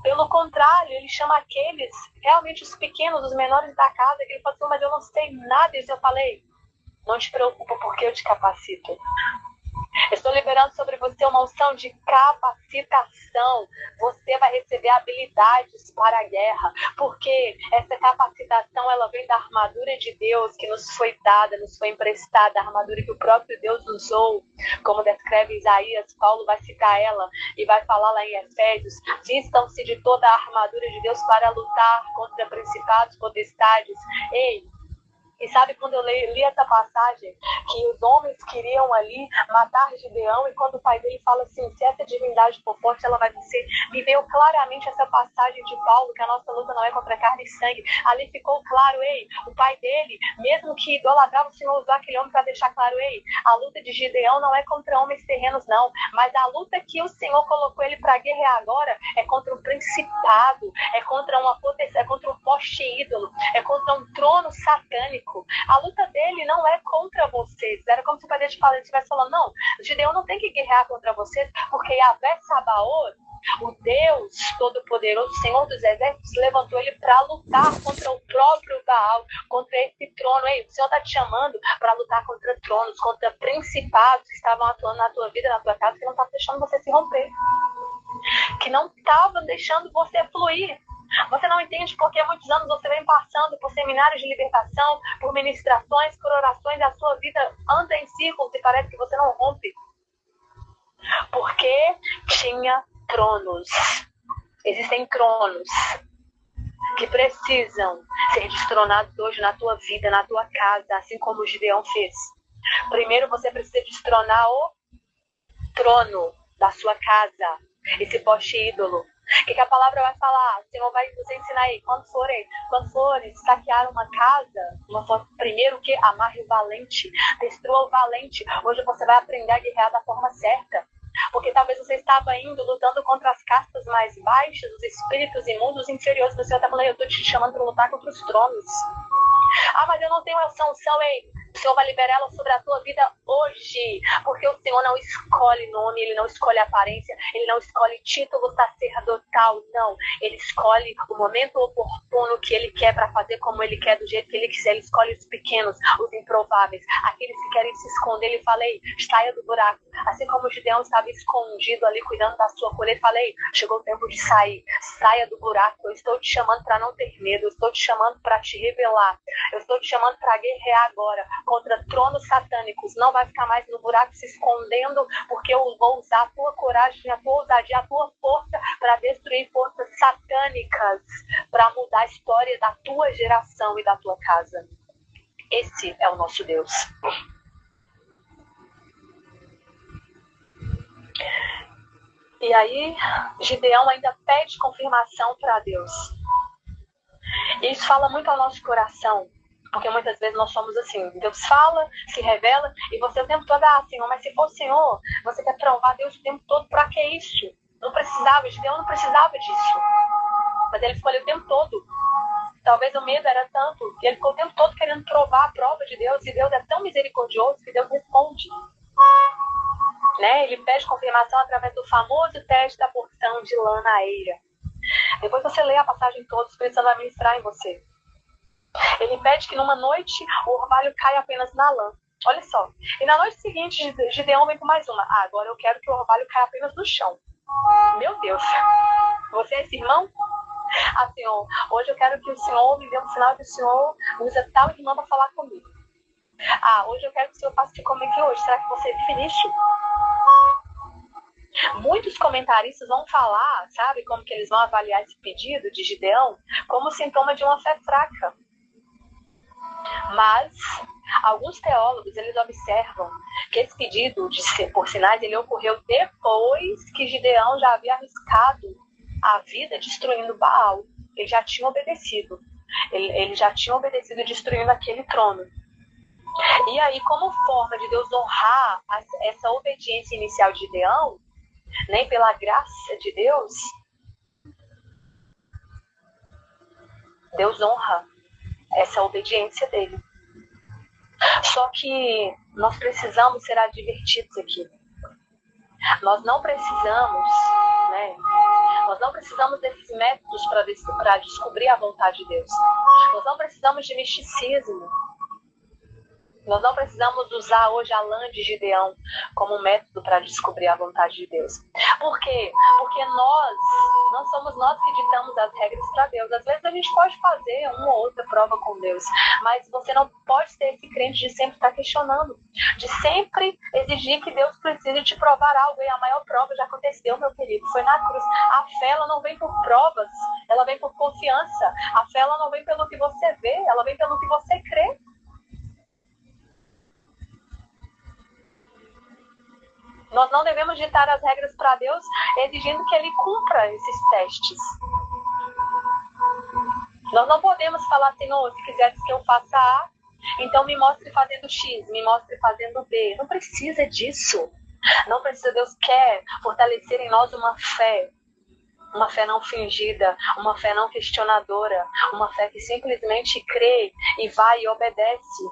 Pelo contrário, ele chama aqueles, realmente os pequenos, os menores da casa, que ele fala assim, mas eu não sei nada. E eu falei, não te preocupa, porque eu te capacito. Estou liberando sobre você uma unção de capacitação. Você vai receber habilidades para a guerra, porque essa capacitação ela vem da armadura de Deus que nos foi dada, nos foi emprestada, a armadura que o próprio Deus usou, como descreve Isaías. Paulo vai citar ela e vai falar lá em Efésios: vistam-se de toda a armadura de Deus para lutar contra principados, potestades. Ei, E sabe quando eu li essa passagem, que os homens queriam ali matar Gideão, e quando o pai dele fala assim, se essa divindade for forte, ela vai vencer. Me veio claramente essa passagem de Paulo, que a nossa luta não é contra carne e sangue. Ali ficou claro, ei, o pai dele, mesmo que idolatrava, o Senhor usou aquele homem para deixar claro, ei, a luta de Gideão não é contra homens terrenos, não, mas a luta que o Senhor colocou ele para guerrear agora é contra um principado, é contra uma potência, é contra um poste ídolo, é contra um trono satânico. A luta dele não é contra vocês. Era como se o pai dele estivesse falando, não, Gideão não tem que guerrear contra vocês, porque Yahvé Sabaoth, o Deus Todo-Poderoso, Senhor dos Exércitos, levantou ele para lutar contra o próprio Baal, contra esse trono. Ei, o Senhor está te chamando para lutar contra tronos, contra principados que estavam atuando na tua vida, na tua casa, que não estavam deixando você se romper, que não estavam deixando você fluir. Você não entende porque há muitos anos você vem passando por seminários de libertação, por ministrações, por orações, a sua vida anda em círculos e parece que você não rompe. Porque tinha tronos. Existem tronos que precisam ser destronados hoje na tua vida, na tua casa, assim como o Gideão fez. Primeiro você precisa destronar o trono da sua casa, esse poste ídolo. O que a palavra vai falar? O Senhor vai nos ensinar aí. Quando forem saquear uma casa, primeiro que amarre o valente, destrua o valente. Hoje você vai aprender a guerrear da forma certa. Porque talvez você estava indo, lutando contra as castas mais baixas, os espíritos imundos inferiores. Você está falando, eu estou te chamando para lutar contra os tronos. Ah, mas eu não tenho essa unção, ei. O Senhor vai liberar ela sobre a tua vida hoje, porque o Senhor não escolhe nome, Ele não escolhe aparência, Ele não escolhe título sacerdotal, não. Ele escolhe o momento oportuno que Ele quer para fazer como Ele quer, do jeito que Ele quiser. Ele escolhe os pequenos, os improváveis, aqueles que querem se esconder. Ele falei, saia do buraco. Assim como o Gideão estava escondido ali, cuidando da sua colheita, falei, chegou o tempo de sair. Saia do buraco. Eu estou te chamando para não ter medo, eu estou te chamando para te revelar, eu estou te chamando para guerrear agora contra tronos satânicos. Não vai ficar mais no buraco se escondendo, porque eu vou usar a tua coragem, a tua ousadia, a tua força para destruir forças satânicas, para mudar a história da tua geração e da tua casa. Esse é o nosso Deus. E aí, Gideão ainda pede confirmação para Deus. E isso fala muito ao nosso coração, porque muitas vezes nós somos assim, Deus fala, se revela, e você o tempo todo, Senhor, mas se for o Senhor, você quer provar Deus o tempo todo, pra que isso? Não precisava, Gideão não precisava disso. Mas ele ficou ali o tempo todo. Talvez o medo era tanto, e ele ficou o tempo todo querendo provar a prova de Deus, e Deus é tão misericordioso que Deus responde. Né? Ele pede confirmação através do famoso teste da porção de lã na eira. Depois você lê a passagem toda, o Espírito Santo vai ministrar em você. Ele pede que numa noite o orvalho caia apenas na lã. Olha só. E na noite seguinte, Gideão vem com mais uma. Agora eu quero que o orvalho caia apenas no chão. Meu Deus. Você é esse irmão? Senhor, hoje eu quero que o Senhor me dê um sinal que o Senhor usa tal irmã para falar comigo. Hoje eu quero que o Senhor faça comigo aqui hoje. Será que você vive isso? Muitos comentaristas vão falar, sabe, como que eles vão avaliar esse pedido de Gideão como sintoma de uma fé fraca. Mas alguns teólogos, eles observam que esse pedido por sinais, ele ocorreu depois que Gideão já havia arriscado a vida destruindo Baal. Ele já tinha obedecido. Ele já tinha obedecido destruindo aquele trono. E aí, como forma de Deus honrar essa obediência inicial de Gideão, nem pela graça de Deus, Deus honra essa obediência dele. Só que nós precisamos ser advertidos aqui. Nós não precisamos, né? Nós não precisamos desses métodos para descobrir a vontade de Deus. Nós não precisamos de misticismo. Nós não precisamos usar hoje a lã de Gideão como método para descobrir a vontade de Deus. Por quê? Porque não somos nós que ditamos as regras para Deus. Às vezes a gente pode fazer uma ou outra prova com Deus, mas você não pode ser esse crente de sempre estar questionando, de sempre exigir que Deus precise te provar algo. E a maior prova já aconteceu, meu querido, foi na cruz. A fé, ela não vem por provas, ela vem por confiança. A fé, ela não vem pelo que você vê, ela vem pelo que você crê. Nós não devemos ditar as regras para Deus exigindo que Ele cumpra esses testes. Nós não podemos falar, Senhor, se quiseres que eu faça A, então me mostre fazendo X, me mostre fazendo B. Não precisa disso. Não precisa. Deus quer fortalecer em nós uma fé não fingida, uma fé não questionadora, uma fé que simplesmente crê e vai e obedece.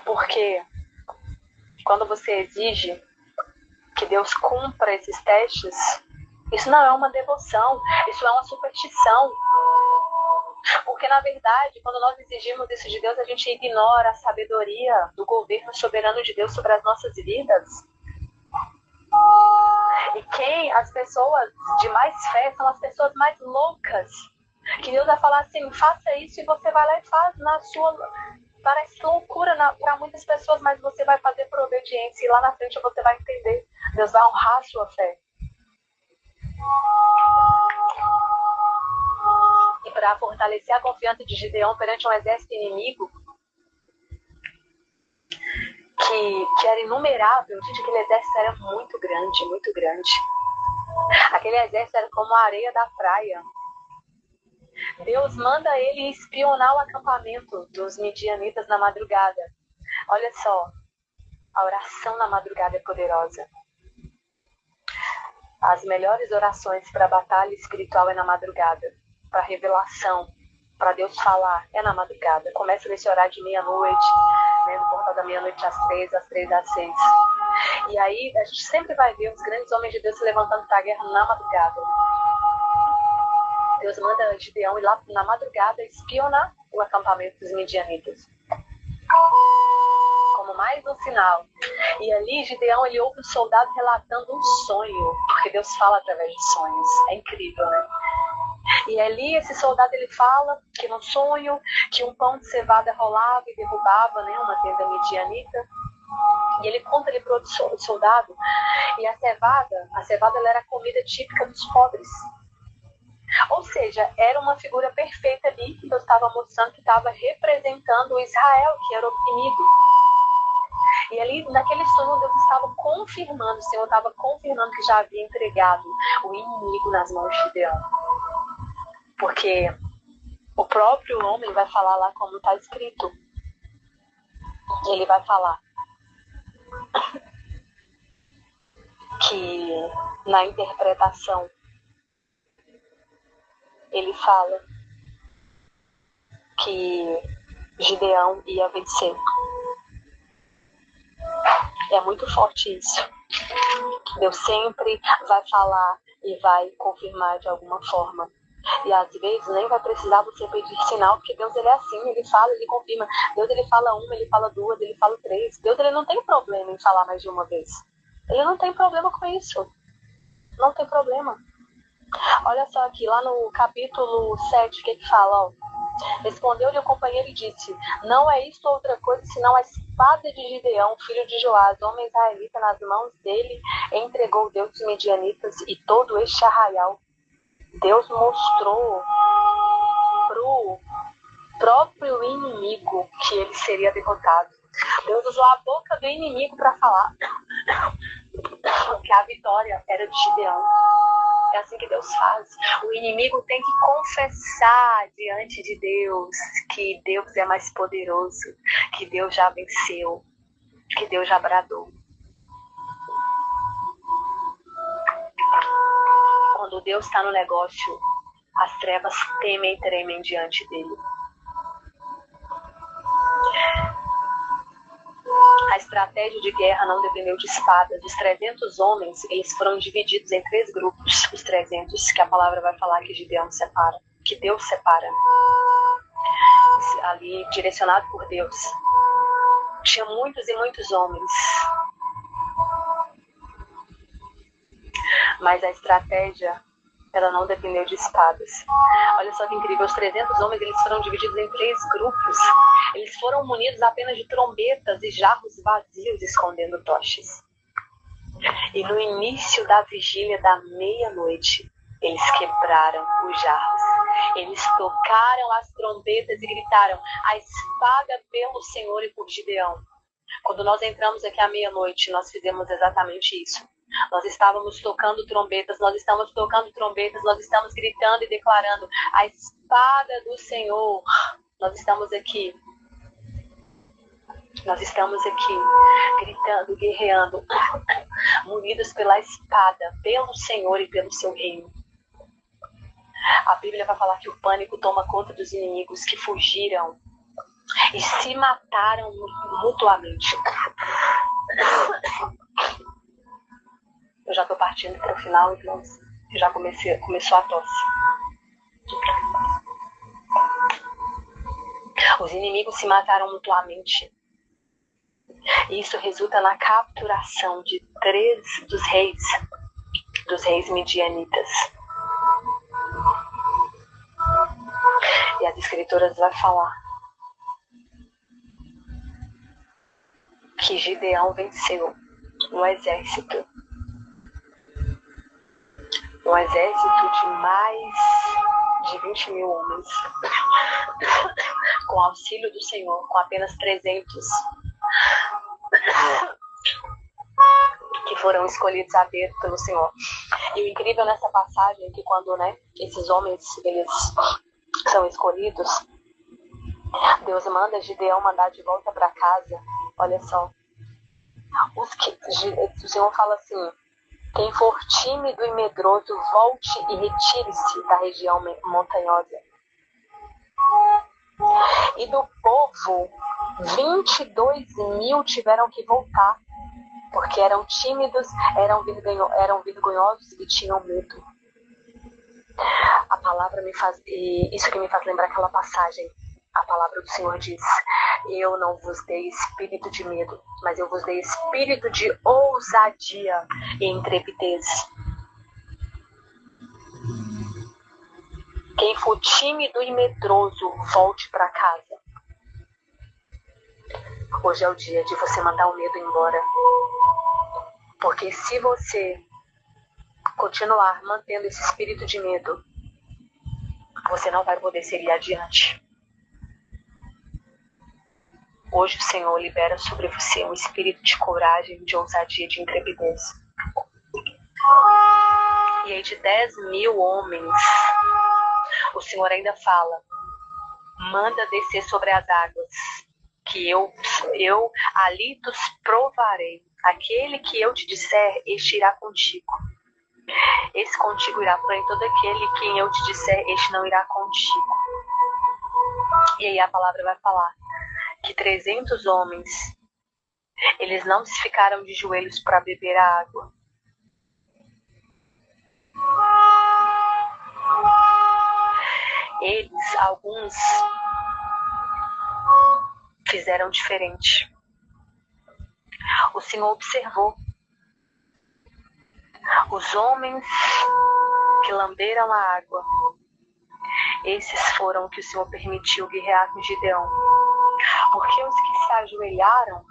Porque quando você exige que Deus cumpra esses testes, isso não é uma devoção, isso é uma superstição. Porque, na verdade, quando nós exigimos isso de Deus, a gente ignora a sabedoria do governo soberano de Deus sobre as nossas vidas. E as pessoas de mais fé são as pessoas mais loucas. Que Deus vai falar assim, faça isso, e você vai lá e faz na sua... Parece loucura para muitas pessoas, mas você vai fazer por obediência, e lá na frente você vai entender. Deus vai honrar a sua fé. E para fortalecer a confiança de Gideão perante um exército inimigo, que era inumerável, gente, aquele exército era muito grande, muito grande. Aquele exército era como a areia da praia. Deus manda ele espionar o acampamento dos midianitas na madrugada. Olha só, a oração na madrugada é poderosa. As melhores orações para a batalha espiritual é na madrugada. Para revelação, para Deus falar, é na madrugada. Começa nesse horário de meia-noite, né, no portal da meia-noite às 3, das 3 às 6. E aí a gente sempre vai ver os grandes homens de Deus se levantando para a guerra na madrugada. Deus manda Gideão ir lá na madrugada espionar o acampamento dos midianitas. Como mais um sinal. E ali Gideão, ele ouve um soldado relatando um sonho, porque Deus fala através de sonhos. É incrível, né? E ali esse soldado, ele fala que no sonho, que um pão de cevada rolava e derrubava, né, uma tenda midianita. E ele conta ali para o soldado, e a cevada ela era a comida típica dos pobres. Ou seja, era uma figura perfeita ali que Deus estava mostrando, que estava representando o Israel, que era oprimido. E ali, naquele sonho, Deus estava confirmando, o Senhor estava confirmando que já havia entregado o inimigo nas mãos de Gideão. Porque o próprio homem vai falar lá como está escrito. Ele vai falar que na interpretação ele fala que Gideão ia vencer. É muito forte isso. Deus sempre vai falar e vai confirmar de alguma forma. E às vezes nem vai precisar você pedir sinal, porque Deus, ele é assim, ele fala, ele confirma. Deus, ele fala uma, ele fala duas, ele fala três. Deus, ele não tem problema em falar mais de uma vez. Ele não tem problema com isso. Não tem problema. Olha só aqui, lá no capítulo 7, o que fala? Ó. Respondeu-lhe o companheiro e disse: não é isto outra coisa senão a espada de Gideão, filho de Joás, homem israelita, nas mãos dele entregou Deus dos medianitas e todo este arraial. Deus mostrou pro próprio inimigo que ele seria derrotado. Deus usou a boca do inimigo para falar que a vitória era de Gideão. É assim que Deus faz. O inimigo tem que confessar diante de Deus que Deus é mais poderoso, que Deus já venceu, que Deus já bradou. Quando Deus está no negócio, as trevas temem e tremem diante dele. A estratégia de guerra não dependeu de espadas. Os 300 homens, eles foram divididos em 3 grupos. Os 300, que a palavra vai falar que Gideão separa, que Deus separa. Ali, direcionado por Deus. Tinha muitos e muitos homens. Mas a estratégia, ela não dependeu de espadas. Olha só que incrível, os 300 homens, eles foram divididos em 3 grupos. Eles foram munidos apenas de trombetas e jarros vazios escondendo tochas. E no início da vigília da meia-noite, eles quebraram os jarros. Eles tocaram as trombetas e gritaram: a espada pelo Senhor e por Gideão. Quando nós entramos aqui à meia-noite, nós fizemos exatamente isso. Nós estávamos tocando trombetas, nós estamos gritando e declarando a espada do Senhor. Nós estamos aqui gritando, guerreando, munidos pela espada, pelo Senhor e pelo seu reino. A Bíblia vai falar que o pânico toma conta dos inimigos que fugiram e se mataram mutuamente. Eu já estou partindo para o final, então já começou a tosse. Os inimigos se mataram mutuamente. E isso resulta na capturação de 3 dos reis midianitas. E as escrituras vão falar que Gideão venceu um exército de mais de 20 mil homens, com auxílio do Senhor, com apenas 300 que foram escolhidos a dedo pelo Senhor. E o incrível nessa passagem é que quando, esses homens eles são escolhidos, Deus manda Gideão mandar de volta para casa. Olha só, o Senhor fala assim: quem for tímido e medroso, volte e retire-se da região montanhosa. E do povo, 22 mil tiveram que voltar, porque eram tímidos, eram vergonhosos e tinham medo. A palavra isso que me faz lembrar aquela passagem. A palavra do Senhor diz: eu não vos dei espírito de medo, mas eu vos dei espírito de ousadia e intrepidez. Quem for tímido e medroso, volte para casa. Hoje é o dia de você mandar o medo embora. Porque se você continuar mantendo esse espírito de medo, você não vai poder seguir adiante. Hoje o Senhor libera sobre você um espírito de coragem, de ousadia, de intrepidez. E aí de 10 mil homens, o Senhor ainda fala: manda descer sobre as águas, que eu ali os provarei. Aquele que eu te disser, este irá contigo. Esse contigo irá, porém todo aquele quem eu te disser, este não irá contigo. E aí a palavra vai falar que 300 homens, eles não se ficaram de joelhos para beber a água. Alguns fizeram diferente. O Senhor observou. Os homens que lamberam a água, esses foram que o Senhor permitiu guerrear com Gideão. Porque os que se ajoelharam,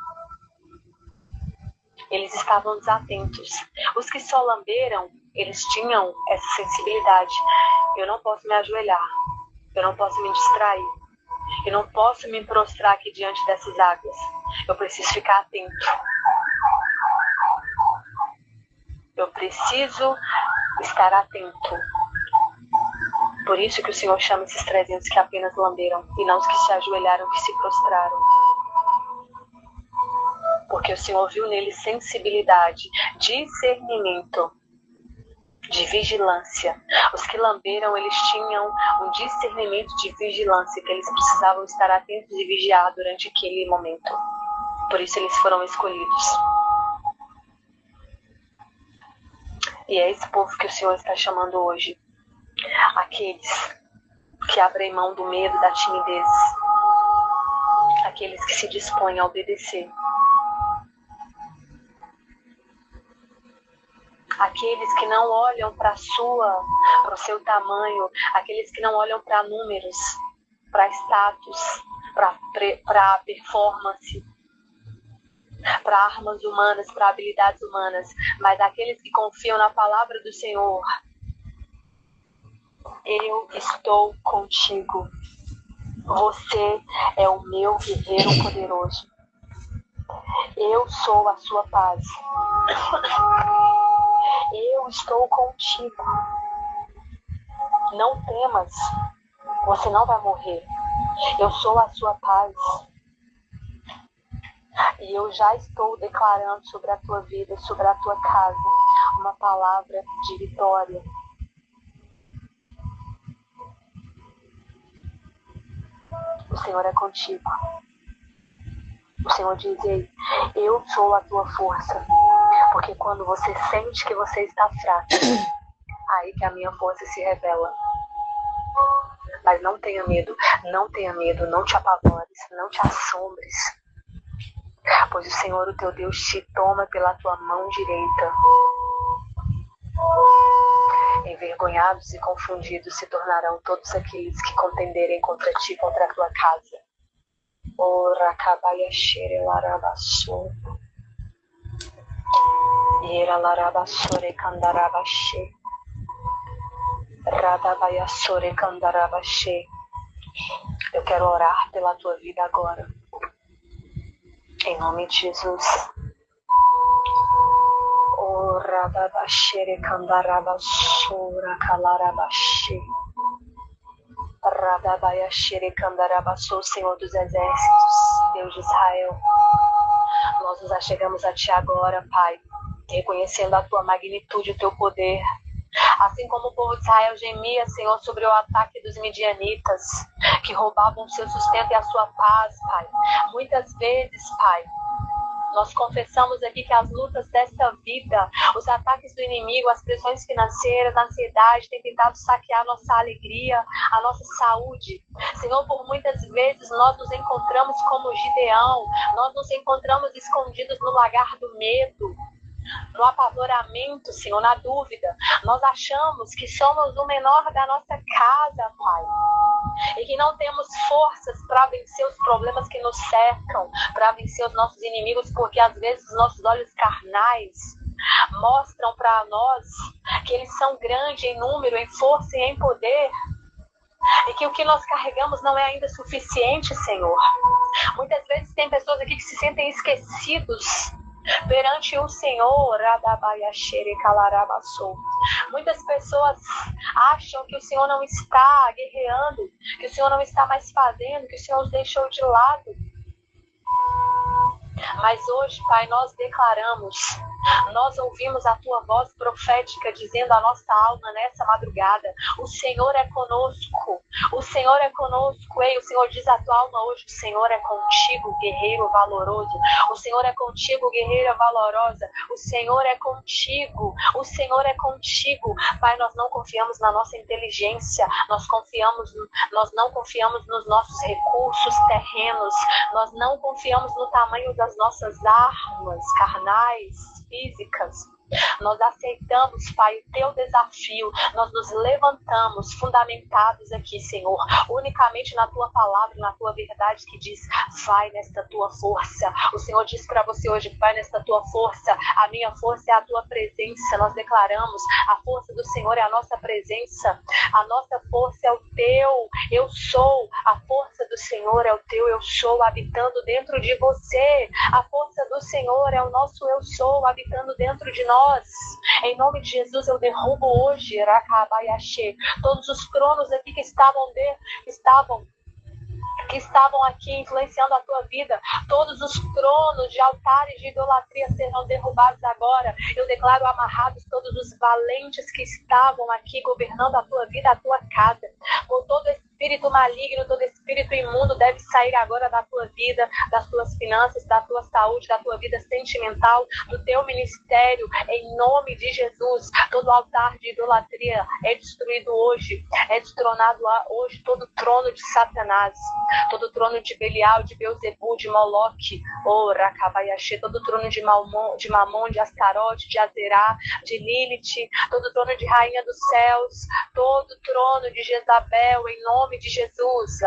eles estavam desatentos. Os que só lamberam, eles tinham essa sensibilidade. Eu não posso me ajoelhar, eu não posso me distrair, eu não posso me prostrar aqui diante dessas águas. Eu preciso ficar atento. Eu preciso estar atento. Por isso que o Senhor chama esses 300 que apenas lamberam, e não os que se ajoelharam, que se prostraram. Porque o Senhor viu neles sensibilidade, discernimento, de vigilância. Os que lamberam, eles tinham um discernimento de vigilância, que eles precisavam estar atentos e vigiar durante aquele momento. Por isso eles foram escolhidos. E é esse povo que o Senhor está chamando hoje. Aqueles que abrem mão do medo, da timidez. Aqueles que se dispõem a obedecer. Aqueles que não olham para o seu tamanho. Aqueles que não olham para números, para status, para performance, para armas humanas, para habilidades humanas, mas aqueles que confiam na palavra do Senhor. Eu estou contigo. Você é o meu guerreiro poderoso. Eu sou a sua paz. Eu estou contigo. Não temas, você não vai morrer. Eu sou a sua paz. E eu já estou declarando sobre a tua vida, sobre a tua casa, uma palavra de vitória. O Senhor é contigo. O Senhor diz: ei, eu sou a tua força. Porque quando você sente que você está fraco, aí que a minha força se revela. Mas não tenha medo, não te apavores, não te assombres. Pois o Senhor, o teu Deus, te toma pela tua mão direita. Envergonhados e confundidos se tornarão todos aqueles que contenderem contra ti, contra a tua casa. Ora kabayashere larabasso. Ira larabassore kandarabashe. Radabayasore kandarabashe. Eu quero orar pela tua vida agora. Em nome de Jesus. O radabashere kandarabasura kalarabashe. Radabayashere kandarabassou, Senhor dos Exércitos, Deus de Israel. Nós nos achegamos a ti agora, Pai, reconhecendo a tua magnitude, o teu poder. Assim como o povo de Israel gemia, Senhor, sobre o ataque dos midianitas, que roubavam o seu sustento e a sua paz, Pai. Muitas vezes, Pai, nós confessamos aqui que as lutas desta vida, os ataques do inimigo, as pressões financeiras, a ansiedade, têm tentado saquear a nossa alegria, a nossa saúde. Senhor, por muitas vezes nós nos encontramos como Gideão, nós nos encontramos escondidos no lagar do medo, no apavoramento, Senhor, na dúvida. Nós achamos que somos o menor da nossa casa, Pai. E que não temos forças para vencer os problemas que nos cercam, para vencer os nossos inimigos, porque às vezes os nossos olhos carnais mostram para nós que eles são grandes em número, em força e em poder, e que o que nós carregamos não é ainda suficiente, Senhor. Muitas vezes tem pessoas aqui que se sentem esquecidos perante o Senhor. Muitas pessoas acham que o Senhor não está guerreando, que o Senhor não está mais fazendo, que o Senhor os deixou de lado. Mas hoje, Pai, nós declaramos, nós ouvimos a tua voz profética dizendo à nossa alma nessa madrugada: o Senhor é conosco, o Senhor é conosco. Ei, o Senhor diz à tua alma hoje: o Senhor é contigo, guerreiro valoroso. O Senhor é contigo, guerreira valorosa. O Senhor é contigo, o Senhor é contigo. Pai, nós não confiamos na nossa inteligência, nós não confiamos nos nossos recursos terrenos, nós não confiamos no tamanho das nossas armas carnais, físicas. Nós aceitamos, Pai, o teu desafio. Nós nos levantamos fundamentados aqui, Senhor, unicamente na tua palavra, na tua verdade que diz: vai nesta tua força. O Senhor diz para você hoje: vai nesta tua força. A minha força é a tua presença. Nós declaramos: a força do Senhor é a nossa presença. A nossa força é o teu eu sou. A força do Senhor é o teu eu sou habitando dentro de você. A força do Senhor é o nosso eu sou habitando dentro de nós. Em nome de Jesus, eu derrubo hoje todos os tronos aqui que estavam aqui influenciando a tua vida. Todos os tronos de altares de idolatria serão derrubados agora. Eu declaro amarrados todos os valentes que estavam aqui governando a tua vida, a tua casa. Por todo espírito maligno, todo espírito imundo deve sair agora da tua vida, das tuas finanças, da tua saúde, da tua vida sentimental, do teu ministério, em nome de Jesus. Todo altar de idolatria é destruído hoje, é destronado hoje todo trono de Satanás, todo trono de Belial, de Beuzebu, de Moloque, todo trono de Mamon, de Astarote, de Azerá, de Lilith, todo trono de Rainha dos Céus, todo trono de Jezabel, em nome de Jesus.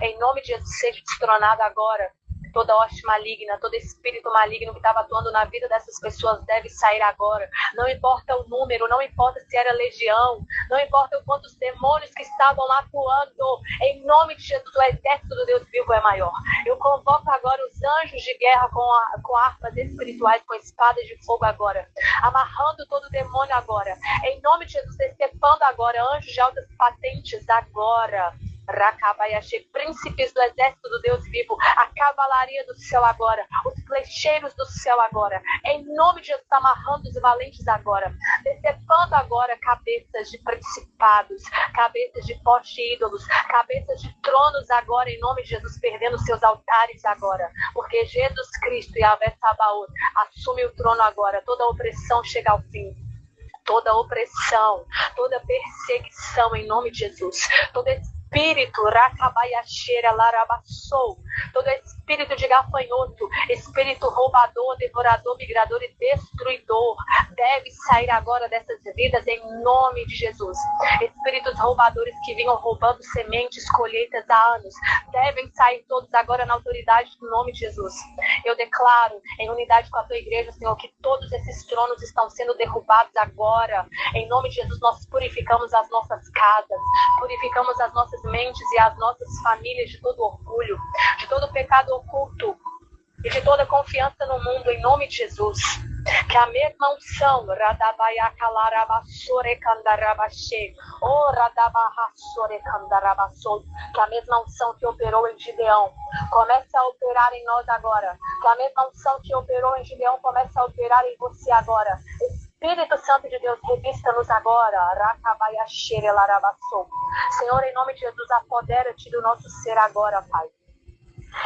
Em nome de Jesus, seja destronado agora. Toda hoste maligna, todo espírito maligno que estava atuando na vida dessas pessoas deve sair agora. Não importa o número, não importa se era legião, não importa quantos demônios que estavam lá atuando. Em nome de Jesus, o exército do Deus vivo é maior. Eu convoco agora os anjos de guerra com armas espirituais, com espadas de fogo agora. Amarrando todo demônio agora. Em nome de Jesus, decepando agora anjos de altas patentes agora. Rakabaiaxê, príncipes do exército do Deus vivo, a cavalaria do céu agora, os flecheiros do céu agora, em nome de Jesus, amarrando os valentes agora, decepando agora cabeças de principados, cabeças de poste ídolos, cabeças de tronos agora, em nome de Jesus, perdendo seus altares agora, porque Jesus Cristo e Yahvé Sabaoth assume o trono agora, toda opressão chega ao fim. Toda opressão, toda perseguição em nome de Jesus, todo espírito, Rakabaiaxeira, Larabassou, todo espírito de gafanhoto, espírito roubador, devorador, migrador e destruidor, deve sair agora dessas vidas em nome de Jesus. Espíritos roubadores que vinham roubando sementes, colheitas há anos, devem sair todos agora na autoridade do nome de Jesus. Eu declaro, em unidade com a tua igreja, Senhor, que todos esses tronos estão sendo derrubados agora. Em nome de Jesus, nós purificamos as nossas casas, purificamos as nossas mentes e as nossas famílias de todo orgulho, de todo pecado oculto e de toda confiança no mundo, em nome de Jesus. Que a mesma unção, que a mesma unção que operou em Gideão comece a operar em nós agora. Que a mesma unção que operou em Gideão comece a operar em você agora. Espírito Santo de Deus, revista-nos agora. Senhor, em nome de Jesus, apodera-te do nosso ser agora, Pai.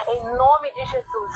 Em nome de Jesus,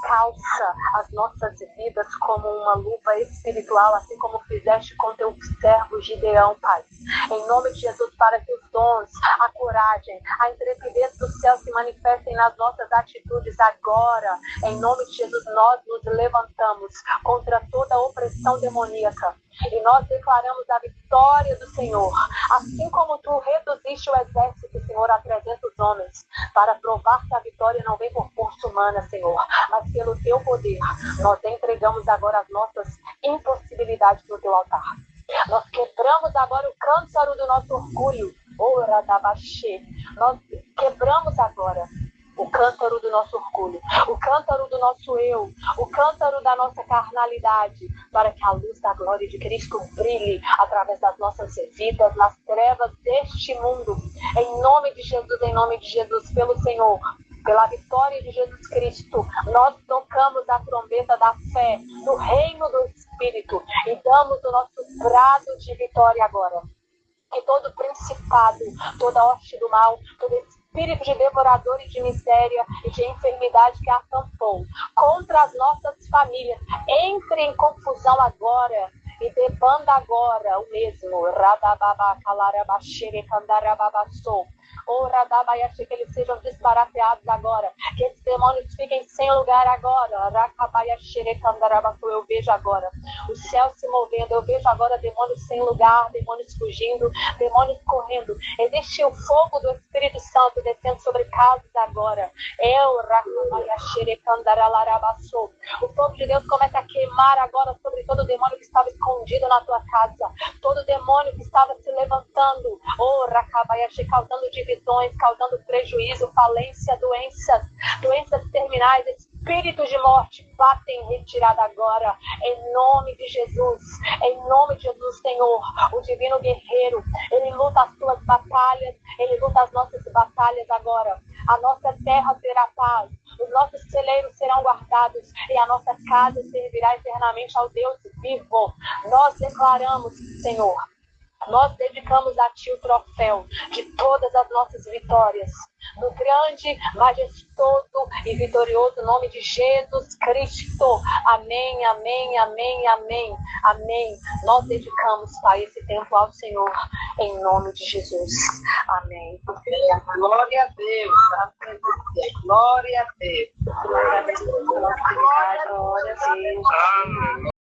calça as nossas vidas como uma luva espiritual, assim como fizeste com teu servo Gideão, Pai. Em nome de Jesus, para que os dons, a coragem, a intrepidez do céu se manifestem nas nossas atitudes agora. Em nome de Jesus, nós nos levantamos contra toda opressão demoníaca. E nós declaramos a vitória do Senhor. Assim como tu reduziste o exército, Senhor, a 300 homens, para provar que a vitória não vem por força humana, Senhor, mas pelo teu poder. Nós entregamos agora as nossas impossibilidades no teu altar. Nós quebramos agora o cântaro do nosso orgulho. Ora da Baxê. Nós quebramos agora o cântaro do nosso orgulho, o cântaro do nosso eu, o cântaro da nossa carnalidade, para que a luz da glória de Cristo brilhe através das nossas vidas, nas trevas deste mundo. Em nome de Jesus, pelo Senhor, pela vitória de Jesus Cristo, nós tocamos a trombeta da fé no reino do Espírito e damos o nosso brado de vitória agora. Que todo principado, toda hoste do mal, todo espírito de devorador e de miséria e de enfermidade que acampou contra as nossas famílias, entre em confusão agora e debanda agora o mesmo. Que eles sejam disparateados agora, que esses demônios fiquem sem lugar agora. Eu vejo agora o céu se movendo, eu vejo agora demônios sem lugar, demônios fugindo, demônios correndo. Existe o fogo do Espírito Santo descendo sobre casas agora. O fogo de Deus começa a queimar agora sobre todo demônio que estava escondido na tua casa, todo demônio que estava se levantando, causando divisões, causando prejuízo, falência, doenças terminais, espíritos de morte, batem em retirada agora, em nome de Jesus, Senhor, o divino guerreiro, ele luta as tuas batalhas, ele luta as nossas batalhas agora. A nossa terra terá paz, os nossos celeiros serão guardados e a nossa casa servirá eternamente ao Deus vivo. Nós declaramos, Senhor, nós dedicamos a Ti o troféu de todas as nossas vitórias, no grande, majestoso e vitorioso nome de Jesus Cristo. Amém, amém, amém, amém, amém. Nós dedicamos, Pai, esse tempo ao Senhor, em nome de Jesus. Amém. Glória a Deus. Glória a Deus. Glória a Deus. Glória a Deus.